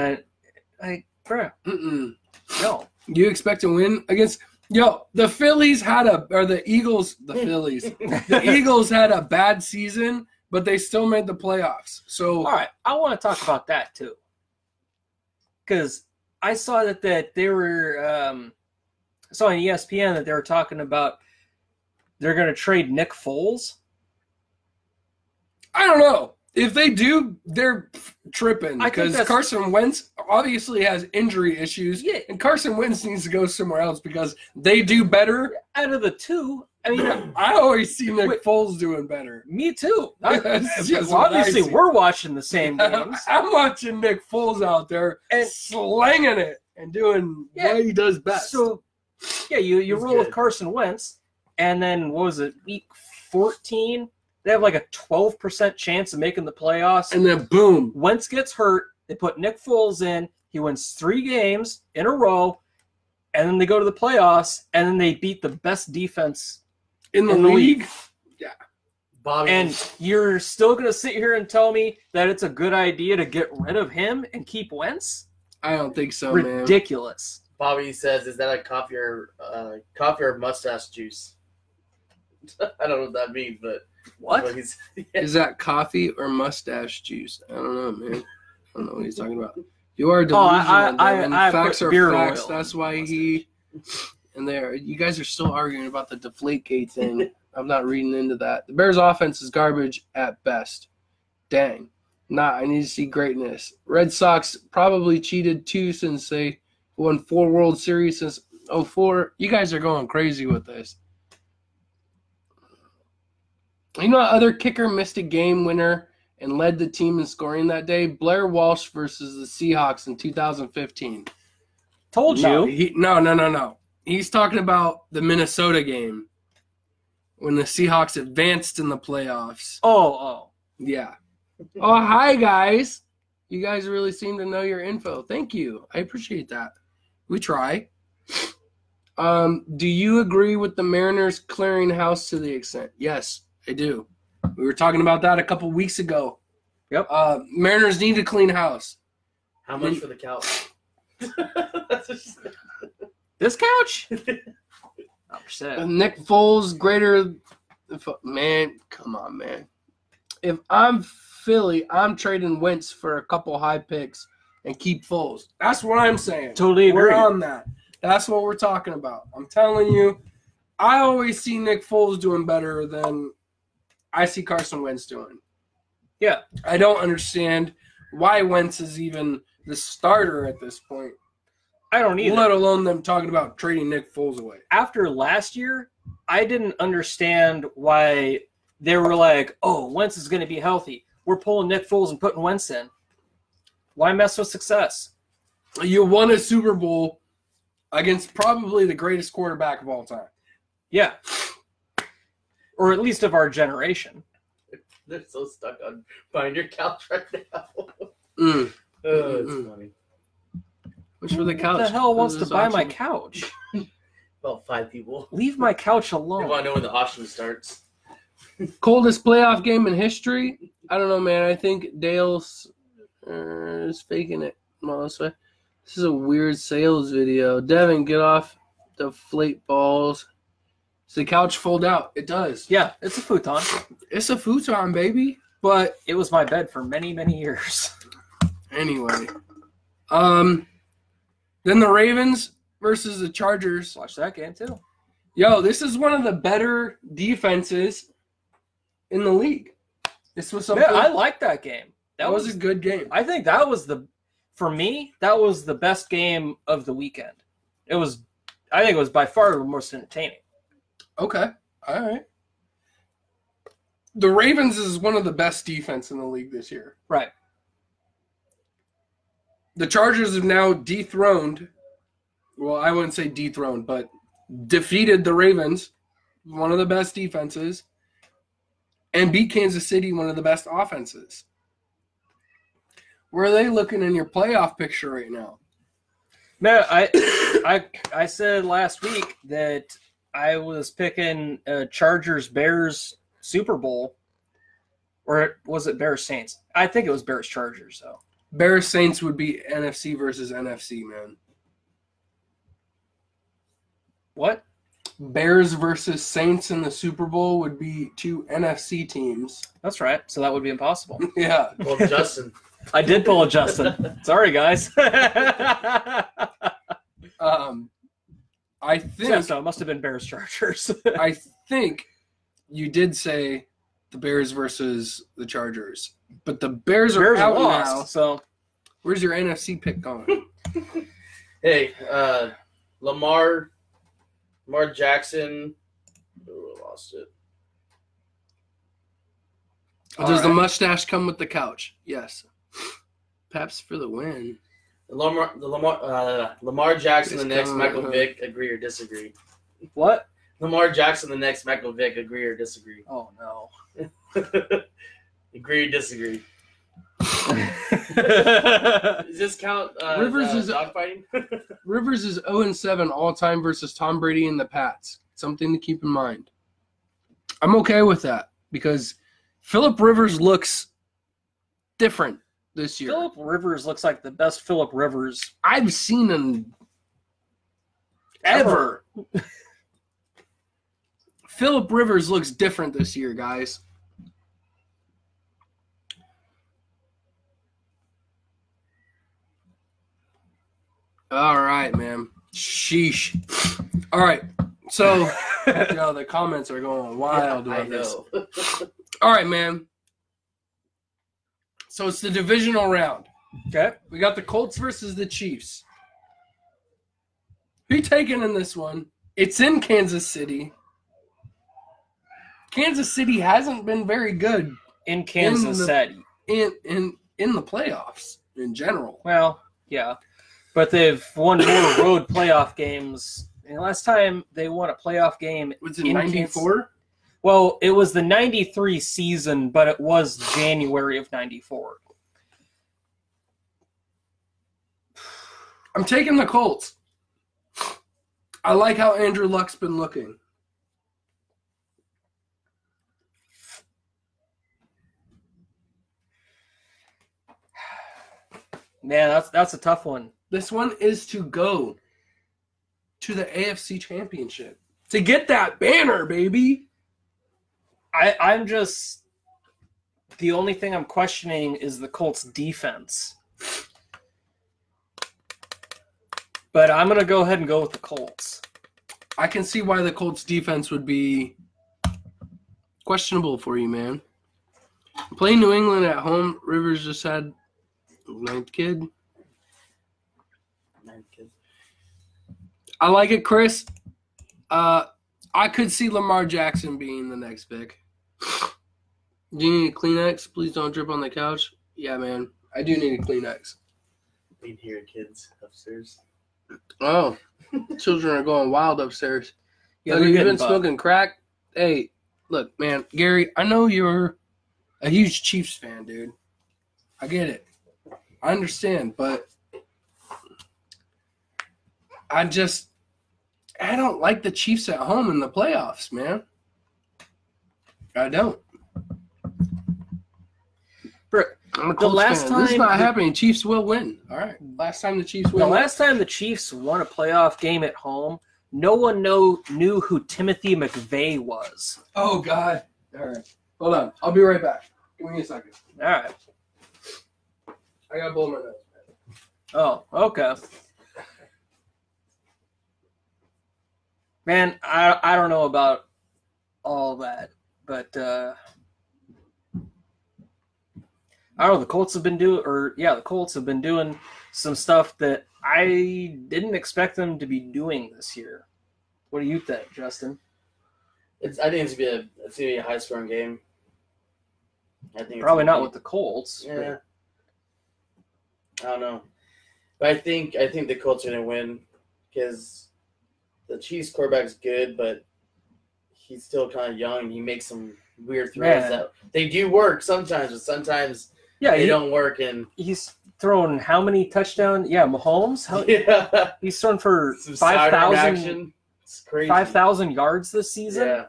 S2: and bro,
S1: Mm-mm.
S2: no.
S1: You expect to win against the Phillies the Eagles, the Phillies. The Eagles had a bad season, but they still made the playoffs. So
S2: All right, I want to talk about that too, because I saw that they were saw on ESPN that they were talking about they're going to trade Nick Foles.
S1: I don't know. If they do, they're tripping
S2: I think
S1: because
S2: that's-
S1: Carson Wentz obviously has injury issues,
S2: Yeah.
S1: and Carson Wentz needs to go somewhere else because they do better.
S2: Out of the two, I mean,
S1: I always see Nick
S2: Wait.
S1: Foles doing better.
S2: me too.
S1: That's just what I
S2: Obviously,
S1: see.
S2: we're watching the same games.
S1: I'm watching Nick Foles out there
S2: And-
S1: slanging it and doing
S2: Yeah.
S1: what he does best.
S2: So, yeah, you
S3: He's
S2: roll with
S3: good.
S2: Carson Wentz, and then what was it, week 14? They have like a 12% chance of making the playoffs.
S1: and then boom.
S2: Wentz gets hurt. They put Nick Foles in. He wins 3 games in a row, and then they go to the playoffs, and then they beat the best defense.
S1: In the
S2: In the
S1: league.
S3: Bobby.
S2: And you're still going to sit here and tell me that it's a good idea to get rid of him and keep Wentz?
S1: I don't think so, man.
S2: Ridiculous.
S3: Bobby says, "Is that a coffee or mustache juice?" I don't know what that means, but
S2: What?
S3: he's,
S1: Is that coffee or mustache juice? I don't know, man. I don't know what he's talking about. You are delusional. Devin.
S2: I
S1: Facts
S2: put
S1: are
S2: beer
S1: facts.
S2: oil
S1: That's
S2: in
S1: why
S2: my
S1: he. And there, you guys are still arguing about the Deflategate thing. I'm not reading into that. The Bears' offense is garbage at best. Dang. Nah, I need to see greatness. Red Sox probably cheated too since they won 4 World Series since 04. You guys are going crazy with this. You know what other kicker missed a game winner and led the team in scoring that day? Blair Walsh versus the Seahawks in 2015.
S2: Told you.
S1: No. He's talking about the Minnesota game when the Seahawks advanced in the playoffs.
S2: Oh.
S1: Yeah. Oh, hi, guys. You guys really seem to know your info. Thank you. I appreciate that. We try. Do you agree with the Mariners clearing house to the extent? Yes, I do. We were talking about that a couple weeks ago.
S2: Yep.
S1: Mariners need to clean house.
S3: How much for the couch?
S2: This couch? Upset.
S1: Nick Foles greater. Man, come on, man. If I'm Philly, I'm trading Wentz for a couple high picks and keep Foles. That's what I'm saying.
S2: Totally agree.
S1: We're on that. That's what we're talking about. I'm telling you, I always see Nick Foles doing better than I see Carson Wentz doing.
S2: Yeah.
S1: I don't understand why Wentz is even the starter at this point.
S2: I don't either.
S1: Let alone them talking about trading Nick Foles away.
S2: After last year, I didn't understand why they were like, oh, Wentz is going to be healthy. We're pulling Nick Foles and putting Wentz in. Why mess with success?
S1: You won a Super Bowl against probably the greatest quarterback of all time.
S2: Yeah. Or at least of our generation.
S3: They're so stuck on buying your couch right now. It's funny.
S1: Which for the couch?
S2: Who the hell wants to buy my couch?
S3: About 5 people.
S2: Leave my couch
S3: They
S2: alone.
S3: want to know when the auction starts.
S1: Coldest playoff game in history? I don't know, man. I think Dale's is faking it. This is a weird sales video. Devin, get off the deflate balls. Does the couch fold out? It does.
S2: Yeah, it's a futon.
S1: It's a futon, baby. But
S2: It was my bed for many, many years.
S1: anyway. Then the Ravens versus the Chargers.
S2: Watch that game, too.
S1: Yo, this is one of the better defenses in the league. This was something.
S2: Yeah, I like that game.
S1: That was a good game.
S2: I think that was for me, that was the best game of the weekend. I think it was by far the most entertaining.
S1: Okay. All right. The Ravens is one of the best defense in the league this year.
S2: Right.
S1: The Chargers have now dethroned, well, I wouldn't say dethroned, but defeated the Ravens, one of the best defenses, and beat Kansas City, one of the best offenses. Where are they looking in your playoff picture right now?
S2: Man, I said last week that I was picking Chargers-Bears Super Bowl, or was it Bears-Saints? I think it was Bears-Chargers, though.
S1: Bears Saints would be NFC versus NFC, man.
S2: What?
S1: Bears versus Saints in the Super Bowl would be two NFC teams.
S2: That's right. So that would be impossible.
S1: Yeah.
S3: Well, Justin.
S2: I did pull a Justin. Sorry, guys.
S1: I think
S2: So it must have been Bears-Chargers.
S1: I think you did say the Bears versus the Chargers, but the Bears are out
S2: lost,
S1: now.
S2: so
S1: Where's your NFC pick going?
S3: Hey, Lamar Jackson. Oh, I lost it.
S1: Does the mustache come with the couch? Yes. Paps for the win.
S3: Lamar Jackson, the next Michael Vick. Agree or disagree?
S2: what?
S3: Lamar Jackson, the next Michael Vick. Agree or disagree?
S2: Oh no.
S3: Agree or disagree? Does this count?
S1: Rivers is
S3: dogfighting.
S1: Rivers is 0-7 all time versus Tom Brady and the Pats. Something to keep in mind. I'm okay with that because Phillip Rivers looks different this year.
S2: Phillip Rivers looks like the best Phillip Rivers
S1: I've seen him ever. Phillip Rivers looks different this year, guys. All right, man. Sheesh. All right. So, the comments are going wild
S3: I
S1: about this.
S3: know.
S1: All right, man. So it's the divisional round.
S2: Okay.
S1: We got the Colts versus the Chiefs. Who you taking in this one? It's in Kansas City. Kansas City hasn't been very good
S2: In Kansas City.
S1: in the playoffs in general.
S2: Well, yeah. But they've won more road playoff games. And last time they won a playoff game
S1: Was it
S2: in
S1: 94?
S2: Well, it was the 93 season, but it was January of 94.
S1: I'm taking the Colts. I like how Andrew Luck's been looking.
S2: Man, that's a tough one.
S1: This one is to go to the AFC Championship. To get that banner, baby.
S2: I'm just... The only thing I'm questioning is the Colts' defense. But I'm going to go ahead and go with the Colts.
S1: I can see why the Colts' defense would be questionable for you, man. Playing New England at home, Rivers just had ninth kid. I like it, Chris. I could see Lamar Jackson being the next pick. Do you need a Kleenex? Please don't drip on the couch. Yeah, man. I do need a Kleenex.
S3: You can hear kids upstairs.
S1: Oh, children are going wild upstairs.
S2: Yeah,
S1: Look,
S2: they're
S1: you've
S2: getting
S1: been smoking crack. Hey, look, man, Gary, I know you're a huge Chiefs fan, dude. I get it. I understand, but I don't like the Chiefs at home in the playoffs, man. I don't. I'm a Colts
S2: last
S1: fan.
S2: time
S1: This is not happening. Chiefs will win. All right. Last time the Chiefs win.
S2: The last time the Chiefs won a playoff game at home, no one knew who Timothy McVeigh was.
S1: Oh, God. All right. Hold on. I'll be right back. Give me a second.
S2: All right.
S1: I got to blow my nose.
S2: Oh, okay. Man, I don't know about all that, but I don't know. The Colts have been doing some stuff that I didn't expect them to be doing this year. What do you think, Justin?
S3: I think it's gonna be a high scoring game. I think
S2: Probably not with the Colts.
S3: Yeah. I don't know, but I think the Colts are gonna win because the Chiefs quarterback's good, but he's still kind of young. He makes some weird throws that they do work sometimes, but sometimes they don't work. And
S2: he's thrown how many touchdowns? Yeah, Mahomes. He's thrown for
S3: Some
S2: 5,000
S3: It's crazy.
S2: 5,000 yards this season.
S3: Yeah,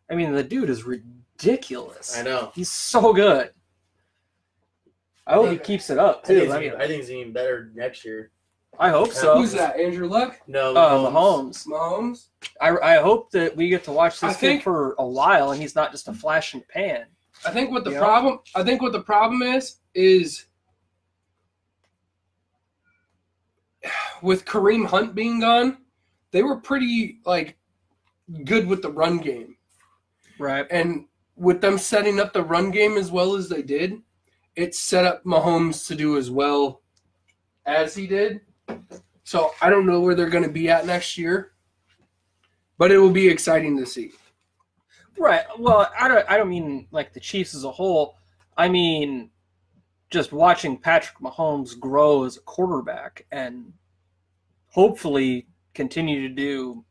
S2: I mean, the dude is ridiculous.
S3: I know.
S2: He's so good. I hope he keeps it up too.
S3: I think he's even better next year.
S2: I hope so.
S1: Who's that? Andrew Luck?
S3: No,
S2: Mahomes.
S1: Mahomes?
S2: I hope that we get to watch this
S1: think-
S2: kid for a while, and he's not just a flash in the pan.
S1: I think what the problem is with Kareem Hunt being gone, they were pretty good with the run game.
S2: Right.
S1: And with them setting up the run game as well as they did, it set up Mahomes to do as well as he did. So I don't know where they're going to be at next year, but it will be exciting to see.
S2: Right. Well, I don't mean like the Chiefs as a whole. I mean just watching Patrick Mahomes grow as a quarterback and hopefully continue to do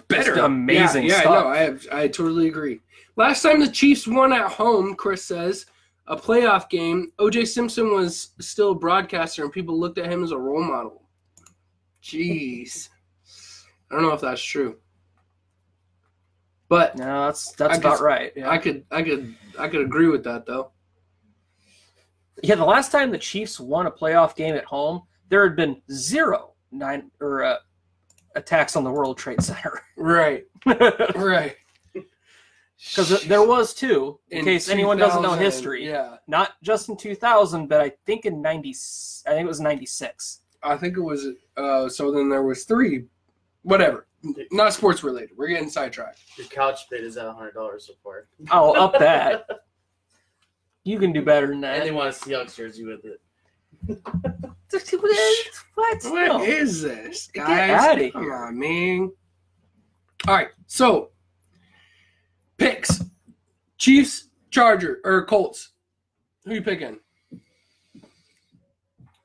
S1: Better,
S2: just amazing stuff.
S1: No, I totally agree. Last time the Chiefs won at home, Chris says, a playoff game, O.J. Simpson was still a broadcaster, and people looked at him as a role model. Jeez, I don't know if that's true, but
S2: no, that's about right. Yeah.
S1: I could agree with that though.
S2: Yeah, the last time the Chiefs won a playoff game at home, there had been 0 attacks on the World Trade Center.
S1: Right, right.
S2: Because there was 2, in case anyone doesn't know history.
S1: Yeah,
S2: not just in 2000, but I think in 90. I think it was 96.
S1: I think it was. So then there was 3. Whatever. Not sports related. We're getting sidetracked.
S3: Your couch bid is at $100 so far.
S2: I'll up that. You can do better than that.
S3: And they want a Seahawks jersey with it.
S2: What?
S1: What is this, guys?
S2: Get out of here.
S1: Come on, man. All right, so picks: Chiefs, Charger, or Colts. Who you picking?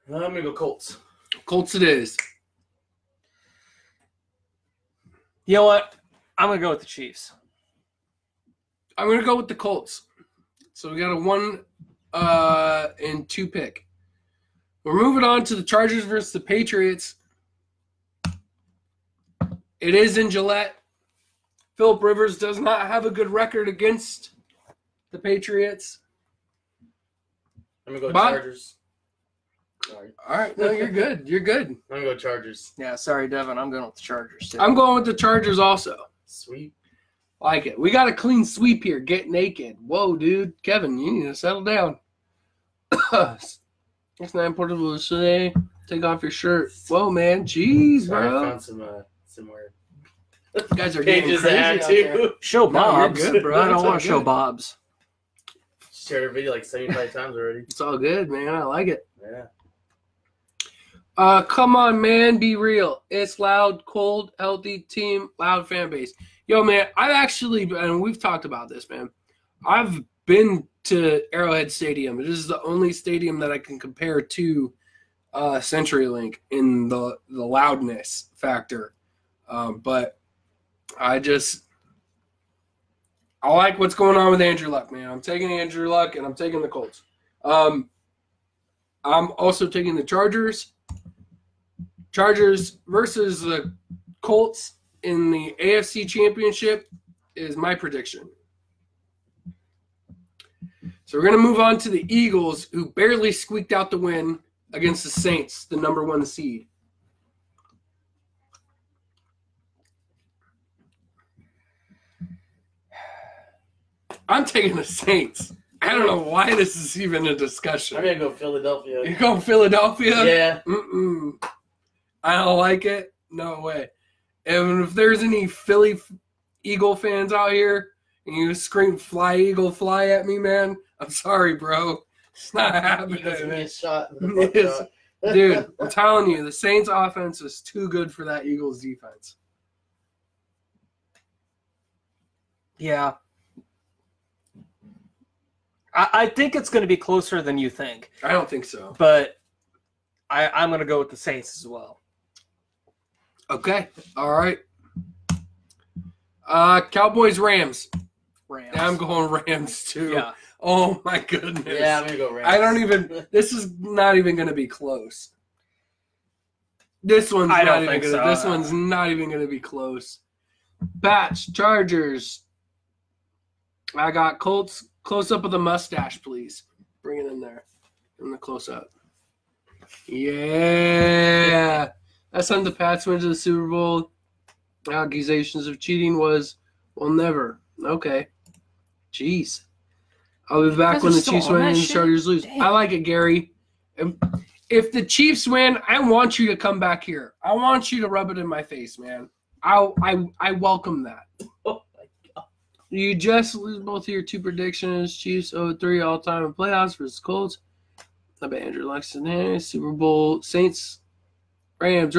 S3: I'm gonna go Colts.
S1: Colts it is.
S2: You know what? I'm gonna go with the Chiefs.
S1: I'm gonna go with the Colts. So we got a 1 and 2 pick. We're moving on to the Chargers versus the Patriots. It is in Gillette. Phillip Rivers does not have a good record against the Patriots.
S3: I'm going to go
S1: But-
S3: Chargers. Sorry.
S1: All right, no, you're good. You're good.
S3: I'm going to go Chargers.
S2: Yeah, sorry, Devin. I'm going with the Chargers, too.
S1: I'm going with the Chargers also.
S3: Sweet.
S1: Like it. We got a clean sweep here. Get naked. Whoa, dude. Kevin, you need to settle down. It's not important to say. Take off your shirt. Whoa, man. Jeez,
S3: Sorry, I
S1: bro.
S3: found some word.
S1: You guys are getting
S3: Pages
S1: crazy
S3: to add
S1: out there.
S3: to.
S2: Show
S1: No, you're
S2: Bob's.
S1: good, bro.
S2: I don't
S1: It's all
S2: want to show
S1: good.
S2: Bob's.
S3: Shared a video like 75 times already.
S1: It's all good, man. I like it.
S3: Yeah.
S1: Come on, man. Be real. It's loud, cold, healthy team, loud fan base. Yo, man, I've actually, and we've talked about this, man. I've been to Arrowhead Stadium. This is the only stadium that I can compare to CenturyLink in the loudness factor. But I like what's going on with Andrew Luck, man. I'm taking Andrew Luck, and I'm taking the Colts. I'm also taking the Chargers. Chargers versus the Colts in the AFC Championship is my prediction. So we're going to move on to the Eagles, who barely squeaked out the win against the Saints, the number 1 seed. I'm taking the Saints. I don't know why this is even a discussion.
S3: I'm going to go Philadelphia.
S1: You're going Philadelphia?
S3: Yeah.
S1: Mm-mm. I don't like it. No way. And if there's any Philly Eagle fans out here and you scream "Fly Eagle, fly" at me, man, I'm sorry, bro. It's not happening.
S3: Eagles give me a shot. In the
S1: Yes.
S3: shot.
S1: Dude, I'm telling you, the Saints offense is too good for that Eagles defense.
S2: Yeah. I think it's going to be closer than you think,
S1: I don't think so.
S2: but I'm going to go with the Saints as well.
S1: Okay. All right. Cowboys, Rams.
S2: Rams.
S1: I'm going Rams too.
S2: Yeah.
S1: Oh my goodness.
S3: Yeah, I'm going to go Rams.
S1: I don't even. This is not even going to be close. This one's
S2: I
S1: not
S2: don't
S1: even
S2: think
S1: gonna.
S2: so.
S1: This one's not even going to be close. Batch, Chargers. I got Colts. Close up of the mustache, please. Bring it in there. In the close up. Yeah. That's when the Pats went to the Super Bowl. Accusations of cheating was, well, never. Okay. Jeez. I'll be back
S2: guys
S1: when
S2: are
S1: the
S2: still
S1: Chiefs
S2: on
S1: win
S2: that
S1: and the
S2: shit?
S1: Chargers lose.
S2: Damn.
S1: I like it, Gary. If the Chiefs win, I want you to come back here. I want you to rub it in my face, man. I welcome that.
S3: Oh, my God.
S1: You just lose both of your 2 predictions. Chiefs 0-3 all-time in playoffs versus Colts. I bet Andrew Lexington. Super Bowl. Saints. Rams.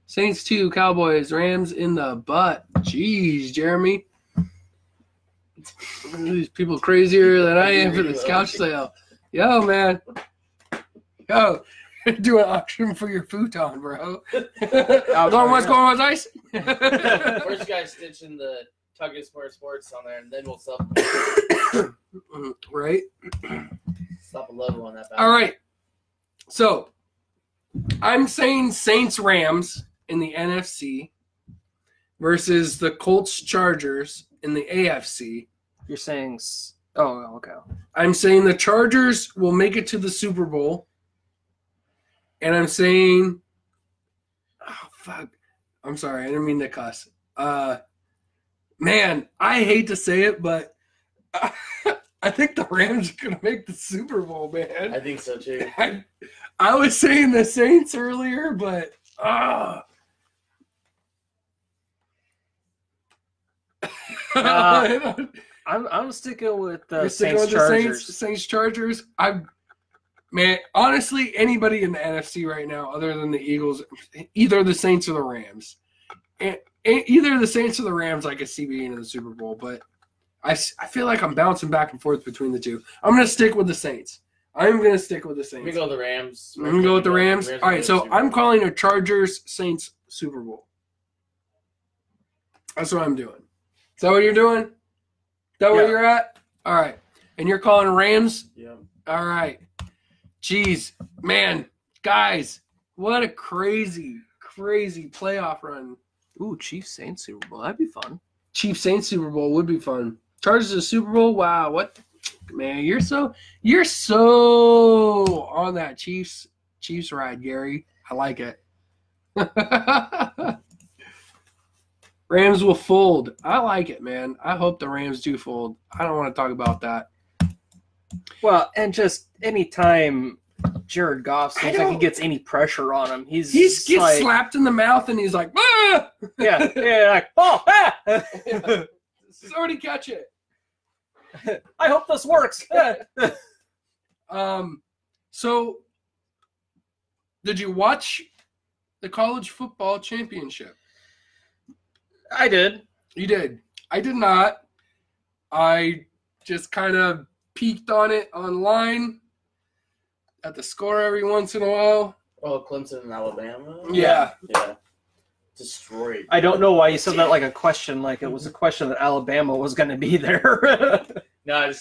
S1: Saints 2. Cowboys. Rams in the butt. Jeez, Jeremy. These people crazier than I am for this couch sale. Yo, man. Yo. Do an auction for your futon, bro. What's going on with ice?
S3: First, you guys stitching the Tugging Sports on there, and then we'll stop
S1: Right?
S3: a level on that.
S1: All right. So, I'm saying Saints Rams in the NFC versus the Colts Chargers in the AFC.
S2: You're saying oh, okay.
S1: I'm saying the Chargers will make it to the Super Bowl. And I'm saying, oh, fuck. I'm sorry. I didn't mean to cuss. Man, I hate to say it, but I think the Rams are going to make the Super Bowl, man.
S3: I think so too.
S1: I was saying the Saints earlier, but
S2: I'm sticking with the
S1: You're sticking
S2: Saints
S1: with the
S2: Chargers.
S1: Saints Chargers. Man, honestly, anybody in the NFC right now, other than the Eagles, either the Saints or the Rams, and either the Saints or the Rams, I could see being in the Super Bowl. But I feel like I'm bouncing back and forth between the two. I'm going to stick with the Saints. I'm going to stick with the Saints.
S3: We go with the Rams.
S1: I'm going to go with the Rams.
S3: Rams
S1: All right,
S3: will
S1: so
S3: go to the Super
S1: I'm
S3: Bowl.
S1: calling a Chargers-Saints Super Bowl. That's what I'm doing. Is that what you're doing? Is that where
S2: Yeah.
S1: you're at? All right. And you're calling Rams?
S3: Yeah.
S1: All right. Jeez, man, guys, what a crazy, crazy playoff run
S2: Ooh, Chiefs Saints Super Bowl. That'd be fun.
S1: Chiefs Saints Super Bowl would be fun. Chargers to Super Bowl. Wow, what man? You're so on that Chiefs ride, Gary. I like it. Rams will fold. I like it, man. I hope the Rams do fold. I don't want to talk about that.
S2: Well, and just anytime Jared Goff seems like he gets any pressure on him, he gets
S1: like, slapped in the mouth and he's like, ah!
S2: yeah, like, oh, ah!
S1: Somebody catch it.
S2: I hope this works.
S1: So, did you watch the college football championship?
S2: I did.
S1: You did. I did not. I just kind of peeked on it online at the score every once in a while.
S3: Oh, Clemson and Alabama?
S1: Yeah.
S3: Yeah. Destroyed.
S2: I don't know why you said that like a question, like it was a question that Alabama was going to be there.
S3: No, I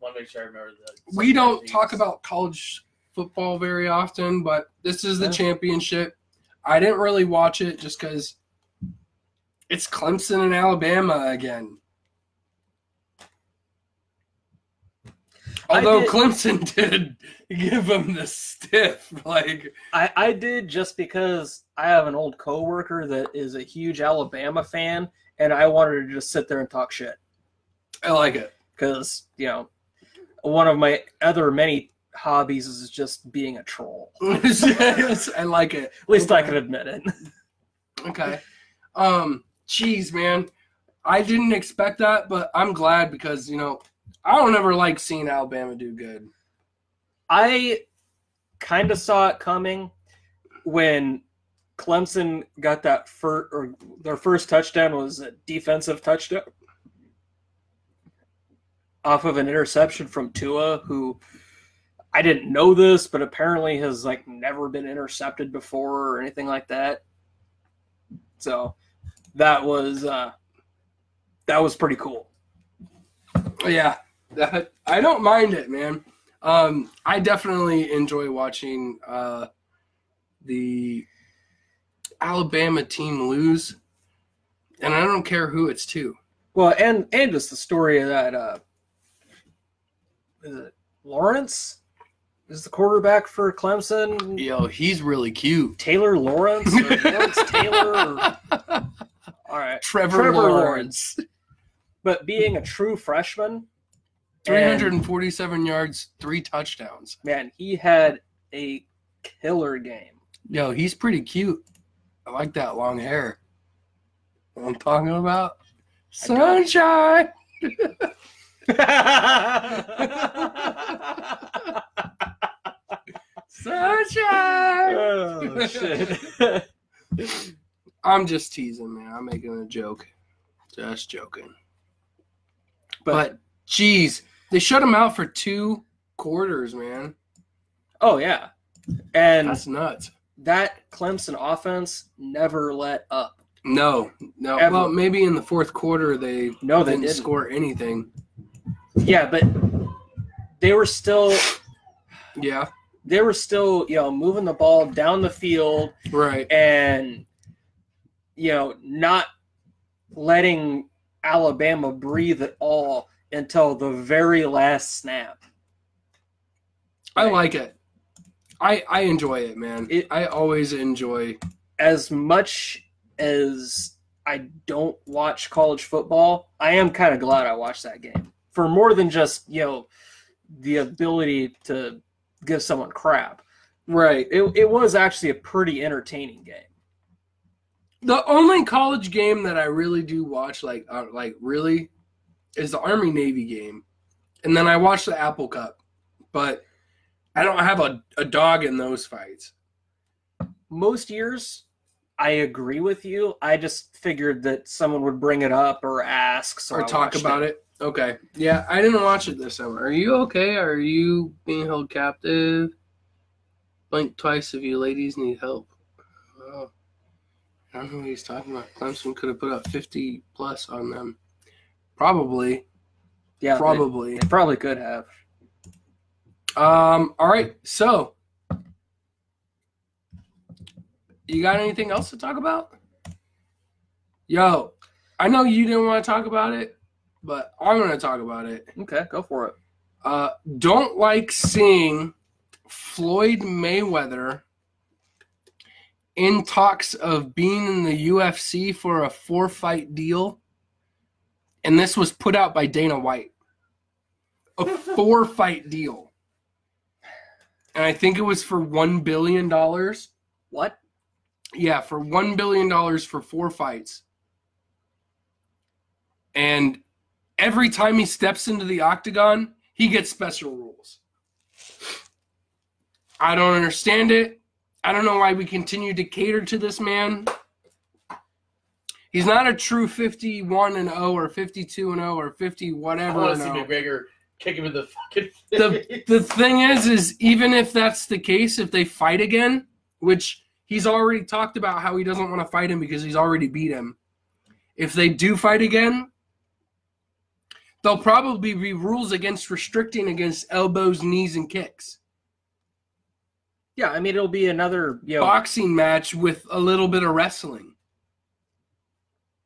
S3: want to make sure I remember that.
S1: We don't talk about college football very often, but this is the championship. I didn't really watch it just because it's Clemson and Alabama again. Although Clemson did give them the stiff, like
S2: I did just because I have an old coworker that is a huge Alabama fan, and I wanted to just sit there and talk shit.
S1: I like it
S2: because one of my other many hobbies is just being a troll.
S1: Yes, I like it.
S2: At least I can admit it.
S1: Okay. Jeez, man, I didn't expect that, but I'm glad because I don't ever like seeing Alabama do good.
S2: I kind of saw it coming when Clemson got that their first touchdown was a defensive touchdown off of an interception from Tua, who I didn't know this, but apparently has never been intercepted before or anything like that. So that was pretty cool.
S1: Yeah. I don't mind it, man. I definitely enjoy watching the Alabama team lose, and I don't care who it's to.
S2: Well, and just the story of that. Is it Lawrence? Is the quarterback for Clemson?
S1: Yo, he's really cute.
S2: Taylor Lawrence? Or Lawrence Taylor? All right,
S1: Trevor Lawrence.
S2: But being a true freshman.
S1: 347 yards, 3 touchdowns.
S2: Man, he had a killer game.
S1: Yo, he's pretty cute. I like that long hair. What I'm talking about? Sunshine! Sunshine!
S2: Oh, shit.
S1: I'm just teasing, man. I'm making a joke. Just joking. But geez, they shut him out for 2 quarters, man.
S2: Oh, yeah. And
S1: that's nuts.
S2: That Clemson offense never let up.
S1: No.
S2: Ever.
S1: Well, maybe in the fourth quarter they didn't score anything.
S2: Yeah, but they were still moving the ball down the field.
S1: Right.
S2: And not letting Alabama breathe at all until the very last snap.
S1: I like it. I enjoy it, man. I always enjoy.
S2: As much as I don't watch college football, I am kind of glad I watched that game. For more than just, the ability to give someone crap.
S1: Right.
S2: It was actually a pretty entertaining game.
S1: The only college game that I really do watch, really, is the Army-Navy game. And then I watch the Apple Cup. But I don't have a dog in those fights.
S2: Most years, I agree with you. I just figured that someone would bring it up or ask. So
S1: or talk about it. Okay. Yeah, I didn't watch it this summer. Are you okay? Are you being held captive? Blink twice if you ladies need help. Oh. I don't know what he's talking about. Clemson could have put up 50 plus on them. Probably.
S2: Yeah.
S1: Probably.
S2: They probably could have.
S1: All right. So, you got anything else to talk about? Yo, I know you didn't want to talk about it, but I'm going to talk about it.
S2: Okay, go for it.
S1: Don't like seeing Floyd Mayweather in talks of being in the UFC for a 4-fight deal. And this was put out by Dana White. A 4-fight deal. And I think it was for $1 billion.
S2: What?
S1: Yeah, for $1 billion for 4 fights. And every time he steps into the octagon, he gets special rules. I don't understand it. I don't know why we continue to cater to this man. He's not a true 51-0 or 52-0 or 50 whatever.
S3: I want to see McGregor kick him in the fucking face.
S1: The thing is even if that's the case, if they fight again, which he's already talked about how he doesn't want to fight him because he's already beat him. If they do fight again, there'll probably be rules against restricting against elbows, knees, and kicks.
S2: Yeah, I mean, it'll be another
S1: boxing match with a little bit of wrestling.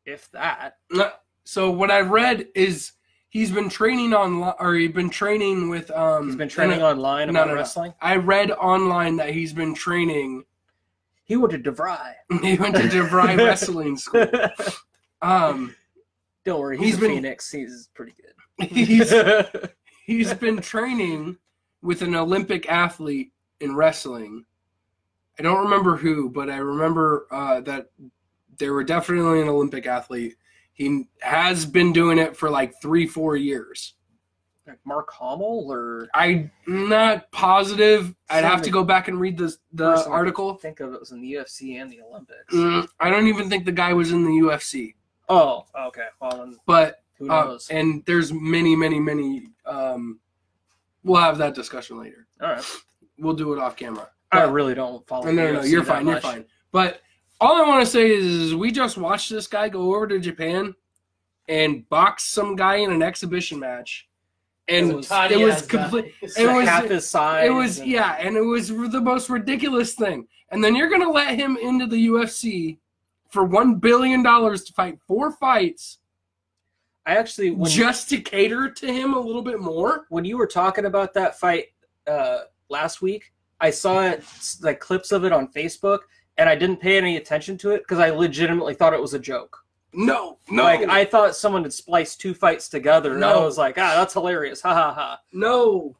S2: If that.
S1: So what I read is he's been training online, or he's been training with.
S2: He's been training online about wrestling?
S1: I read online that he's been training.
S2: He went to DeVry.
S1: He went to DeVry Wrestling School.
S2: Don't worry, he's
S1: been
S2: Phoenix. He's pretty good.
S1: He's been training with an Olympic athlete in wrestling. I don't remember who, but I remember that they were definitely an Olympic athlete. He has been doing it for like 3-4 years.
S2: Like Mark Hamill, or
S1: I'm not positive. I'd have to go back and read the article.
S2: I think of it was in the UFC and the Olympics.
S1: I don't even think the guy was in the UFC.
S2: Oh, okay. Well, then
S1: but
S2: who knows?
S1: And there's many. We'll have that discussion later.
S2: All right.
S1: We'll do it off camera.
S2: I really don't follow.
S1: No, you're fine. You're fine. But all I want to say is we just watched this guy go over to Japan and box some guy in an exhibition match. And it was complete. It was
S2: half his size.
S1: It was and it was the most ridiculous thing. And then you're gonna let him into the UFC for $1 billion to fight 4 fights.
S2: I actually
S1: just to cater to him a little bit more.
S2: When you were talking about that fight last week, I saw it, like clips of it on Facebook, and I didn't pay any attention to it because I legitimately thought it was a joke.
S1: No.
S2: Like, I thought someone had spliced 2 fights together, and I was like, that's hilarious. Ha, ha, ha.
S1: No.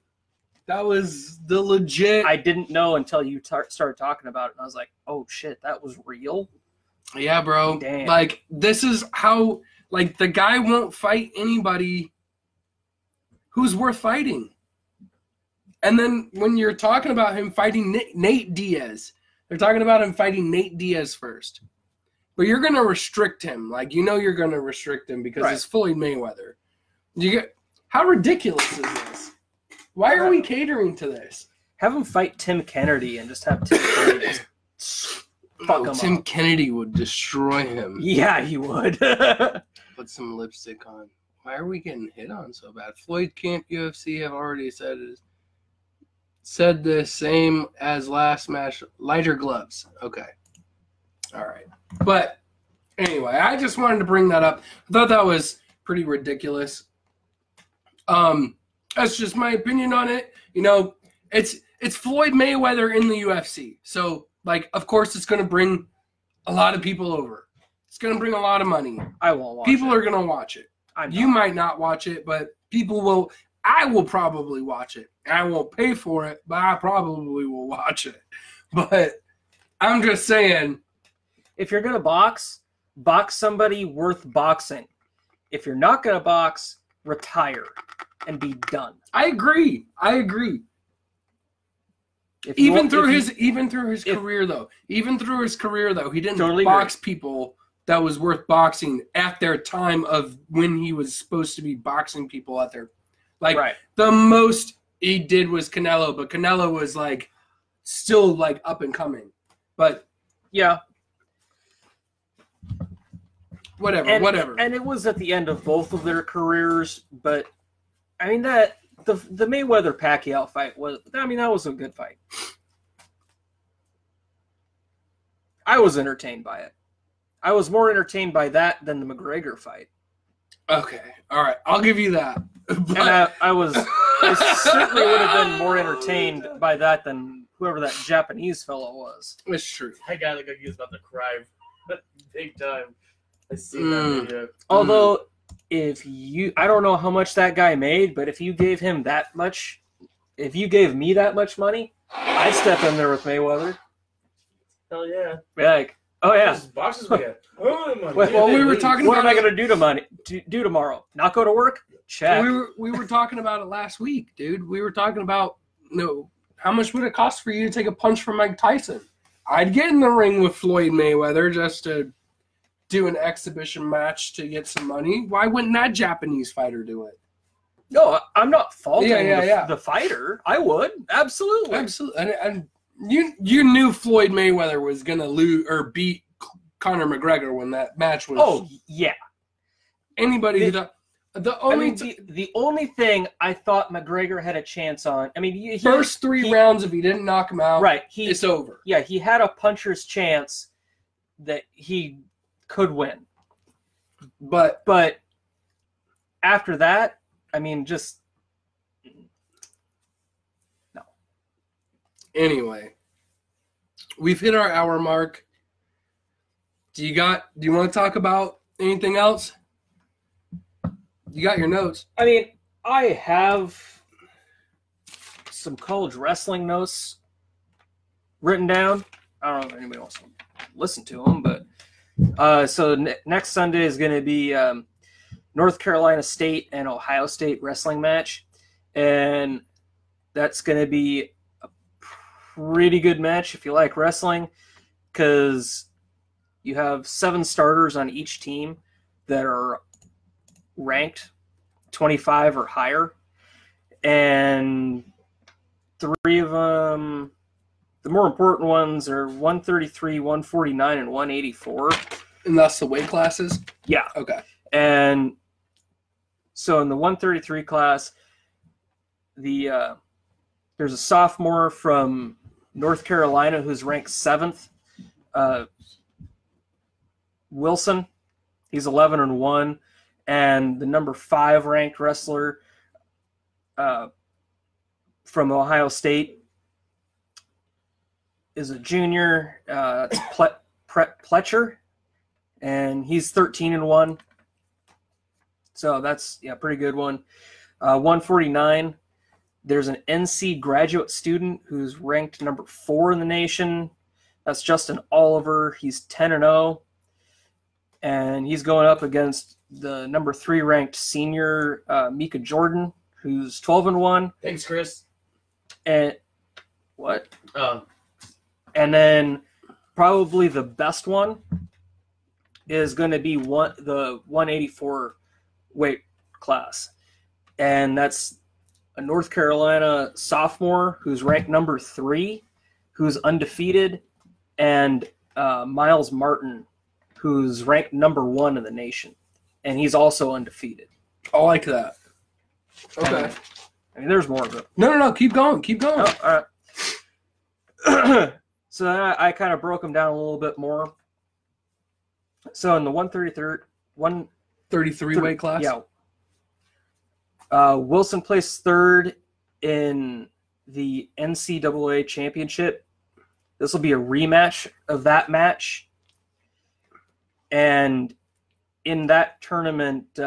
S1: That was the legit...
S2: I didn't know until you started talking about it, and I was like, oh, shit, that was real?
S1: Yeah, bro.
S2: Damn.
S1: Like, this is how... Like, the guy won't fight anybody who's worth fighting. And then when you're talking about him fighting Nate Diaz, they're talking about him fighting Nate Diaz first. But you're going to restrict him. Like, you're going to restrict him because it's Floyd Mayweather. How ridiculous is this? Why are we catering to this?
S2: Have him fight Tim Kennedy and just have Tim Kennedy fuck him
S1: Tim
S2: up.
S1: Kennedy would destroy him.
S2: Yeah, he would.
S1: Put some lipstick on. Why are we getting hit on so bad? Floyd Camp UFC have already said the same as last match. Lighter gloves. Okay. All right. But anyway, I just wanted to bring that up. I thought that was pretty ridiculous. That's just my opinion on it. It's Floyd Mayweather in the UFC. So, like, of course it's going to bring a lot of people over. It's going to bring a lot of money.
S2: I won't watch
S1: People are going to watch it. You might not watch it, but people will. I will probably watch it. I won't pay for it, but I probably will watch it. But I'm just saying,
S2: if you're going to box somebody worth boxing. If you're not going to box, retire and be done.
S1: I agree. Even through his career though, he didn't
S2: totally
S1: box people that was worth boxing at their time of when he was supposed to be boxing people at their the most he did was Canelo, but Canelo was like still like up and coming. But
S2: yeah.
S1: Whatever.
S2: And it was at the end of both of their careers, but I mean that the Mayweather Pacquiao fight that was a good fight. I was entertained by it. I was more entertained by that than the McGregor fight.
S1: Okay, all right, I'll give you that. But...
S2: And I certainly would have been more entertained by that than whoever that Japanese fellow was.
S1: It's true.
S3: I got like he was about to cry big time. I see that video.
S2: Although, I don't know how much that guy made, but if you gave him that much, if you gave me that much money, I'd step in there with Mayweather.
S3: Hell yeah.
S2: Like, oh yeah.
S3: Boxes we got.
S1: Well, we were talking
S2: What
S1: about
S2: am I going to do tomorrow? Not go to work? Check.
S1: We were talking about it last week, dude. We were talking about how much would it cost for you to take a punch from Mike Tyson? I'd get in the ring with Floyd Mayweather just to do an exhibition match to get some money. Why wouldn't that Japanese fighter do it?
S2: No, I'm not faulting
S1: Yeah.
S2: the fighter. I would. Absolutely.
S1: Absolutely. And you knew Floyd Mayweather was going to lose or beat Conor McGregor when that match was.
S2: Oh, yeah.
S1: Anybody the
S2: only thing I thought McGregor had a chance on, I mean,
S1: first three rounds, if he didn't knock him out,
S2: right,
S1: it's over.
S2: Yeah, he had a puncher's chance that he could win. But after that, I mean, just no.
S1: Anyway, we've hit our hour mark. Do you want to talk about anything else? You got your notes.
S2: I mean, I have some college wrestling notes written down. I don't know if anybody wants to listen to them, but so next Sunday is going to be North Carolina State and Ohio State wrestling match, and that's going to be a pretty good match if you like wrestling, because you have 7 starters on each team that are ranked 25 or higher, and 3 of them, the more important ones, are 133, 149, and 184.
S1: And that's the weight classes?
S2: Yeah.
S1: Okay.
S2: And so in the 133 class, there's a sophomore from North Carolina who's ranked 7th, Wilson. He's 11-1. And the number 5 ranked wrestler from Ohio State is a junior. It's Pletcher, and he's 13-1. So that's pretty good one. 149. There's an NC graduate student who's ranked number 4 in the nation. That's Justin Oliver. He's 10-0, and he's going up against the number 3 ranked senior Mika Jordan, who's 12-1.
S3: Thanks, Chris.
S2: And what?
S3: Oh.
S2: And then probably the best one is going to be the 184 weight class, and that's a North Carolina sophomore who's ranked number 3, who's undefeated, and Miles Martin, who's ranked number 1 in the nation, and he's also undefeated.
S1: I like that. Okay.
S2: And, I mean, there's more of it.
S1: No. Keep going.
S2: Oh, all right. So I kind of broke them down a little bit more. So in the 133
S1: weight class?
S2: Yeah. Wilson placed 3rd in the NCAA championship. This will be a rematch of that match. And in that tournament,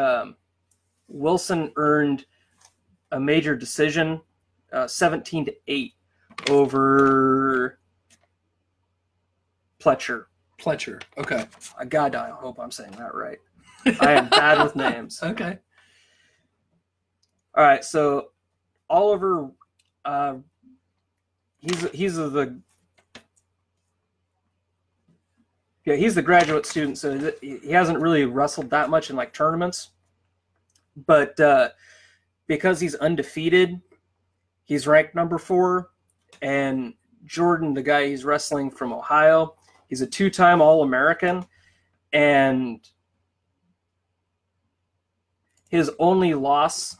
S2: Wilson earned a major decision, 17-8 over Pletcher.
S1: Okay.
S2: God, I hope I'm saying that right. I am bad with names.
S1: Okay.
S2: All right, so Oliver, he's the graduate student, so he hasn't really wrestled that much in like tournaments, but because he's undefeated, he's ranked number 4, and Jordan, the guy he's wrestling from Ohio, he's a 2-time All-American, and his only loss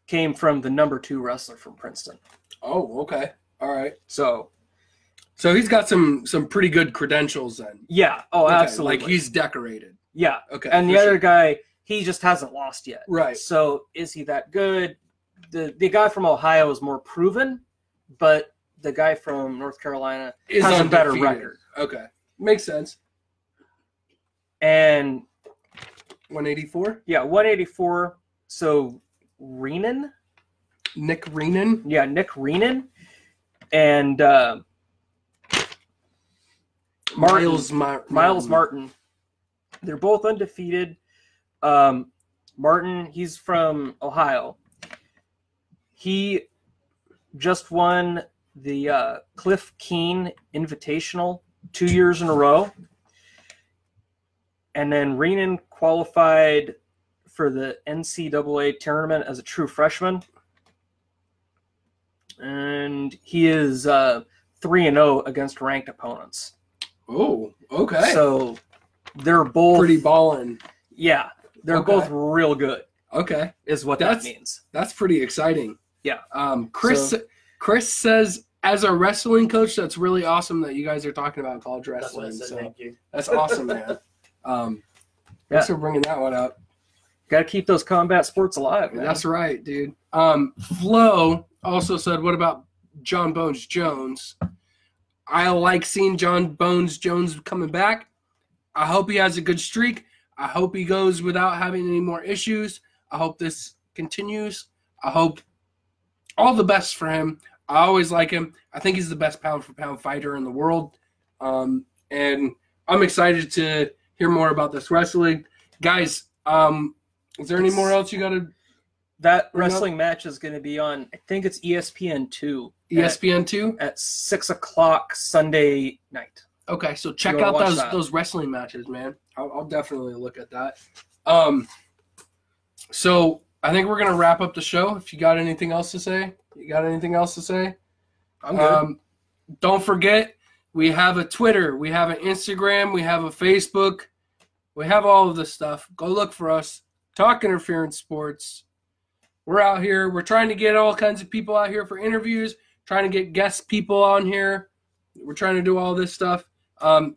S2: came from the number 2 wrestler from Princeton.
S1: Oh, okay. All right.
S2: So
S1: So he's got some pretty good credentials then.
S2: Yeah. Oh,
S1: Okay,
S2: absolutely.
S1: Like he's decorated.
S2: Yeah.
S1: Okay.
S2: And the
S1: for
S2: other
S1: sure.
S2: guy, he just hasn't lost yet.
S1: Right.
S2: So is he that good? The guy from Ohio is more proven, but the guy from North Carolina
S1: Is
S2: has a better
S1: undefeated.
S2: record.
S1: Okay. Makes sense.
S2: And
S1: 184?
S2: yeah, 184. So Renan?
S1: Nick Renan?
S2: Yeah, Nick Renan. And
S1: Miles
S2: Martin. They're both undefeated. Martin, he's from Ohio. He just won the Cliff Keen Invitational 2 years in a row. And then Renan qualified for the NCAA tournament as a true freshman. And he is 3-0 against ranked opponents.
S1: Oh, okay.
S2: So they're both
S1: pretty ballin'.
S2: Yeah, they're
S1: Okay.
S2: both real good.
S1: Okay.
S2: Is what that means.
S1: That's pretty exciting.
S2: Yeah.
S1: Chris says, as a wrestling coach, that's really awesome that you guys are talking about college
S3: That's what I
S1: wrestling.
S3: said.
S1: So
S3: Thank you.
S1: that's awesome, man. Thanks for bringing that one up.
S2: Got to keep those combat sports alive, man.
S1: That's right, dude. Flo also said, what about John Bones Jones? I like seeing John Bones Jones coming back. I hope he has a good streak. I hope he goes without having any more issues. I hope this continues. I hope all the best for him. I always like him. I think he's the best pound-for-pound fighter in the world. And I'm excited to hear more about this wrestling. Guys, is there any more else you got to...
S2: That wrestling match is going to be on, I think it's ESPN2.
S1: ESPN2?
S2: At 6 o'clock Sunday night.
S1: Okay, so check
S2: Go
S1: out
S2: watch
S1: those wrestling matches, man. I'll definitely look at that. So I think we're going to wrap up the show. If you got anything else to say?
S2: I'm good.
S1: Don't forget, we have a Twitter, we have an Instagram, we have a Facebook. We have all of this stuff. Go look for us. Talk Interference Sports. We're out here. We're trying to get all kinds of people out here for interviews, trying to get guest people on here. We're trying to do all this stuff.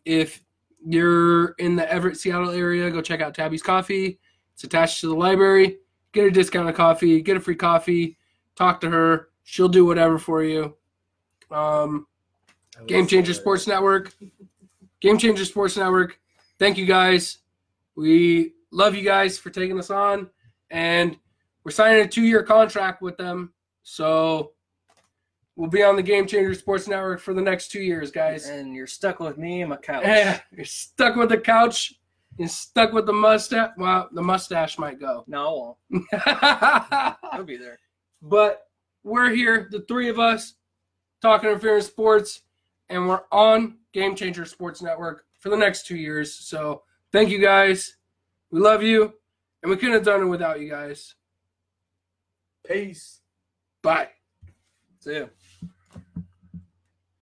S1: If you're in the Everett, Seattle area, go check out Tabby's Coffee. It's attached to the library. Get a discounted coffee. Get a free coffee. Talk to her. She'll do whatever for you. Game Changer Sports Network. Game Changer Sports Network. Thank you, guys. We love you guys for taking us on. And we're signing a 2-year contract with them. So we'll be on the Game Changer Sports Network for the next 2 years, guys.
S2: And you're stuck with me and my couch.
S1: Yeah, you're stuck with the couch. You're stuck with the mustache. Well, the mustache might go.
S2: No, I won't. I'll be there.
S1: But we're here, the three of us, talking Interference Sports, and we're on Game Changer Sports Network for the next 2 years. So thank you, guys. We love you, and we couldn't have done it without you guys.
S3: Peace.
S1: Bye.
S2: See ya.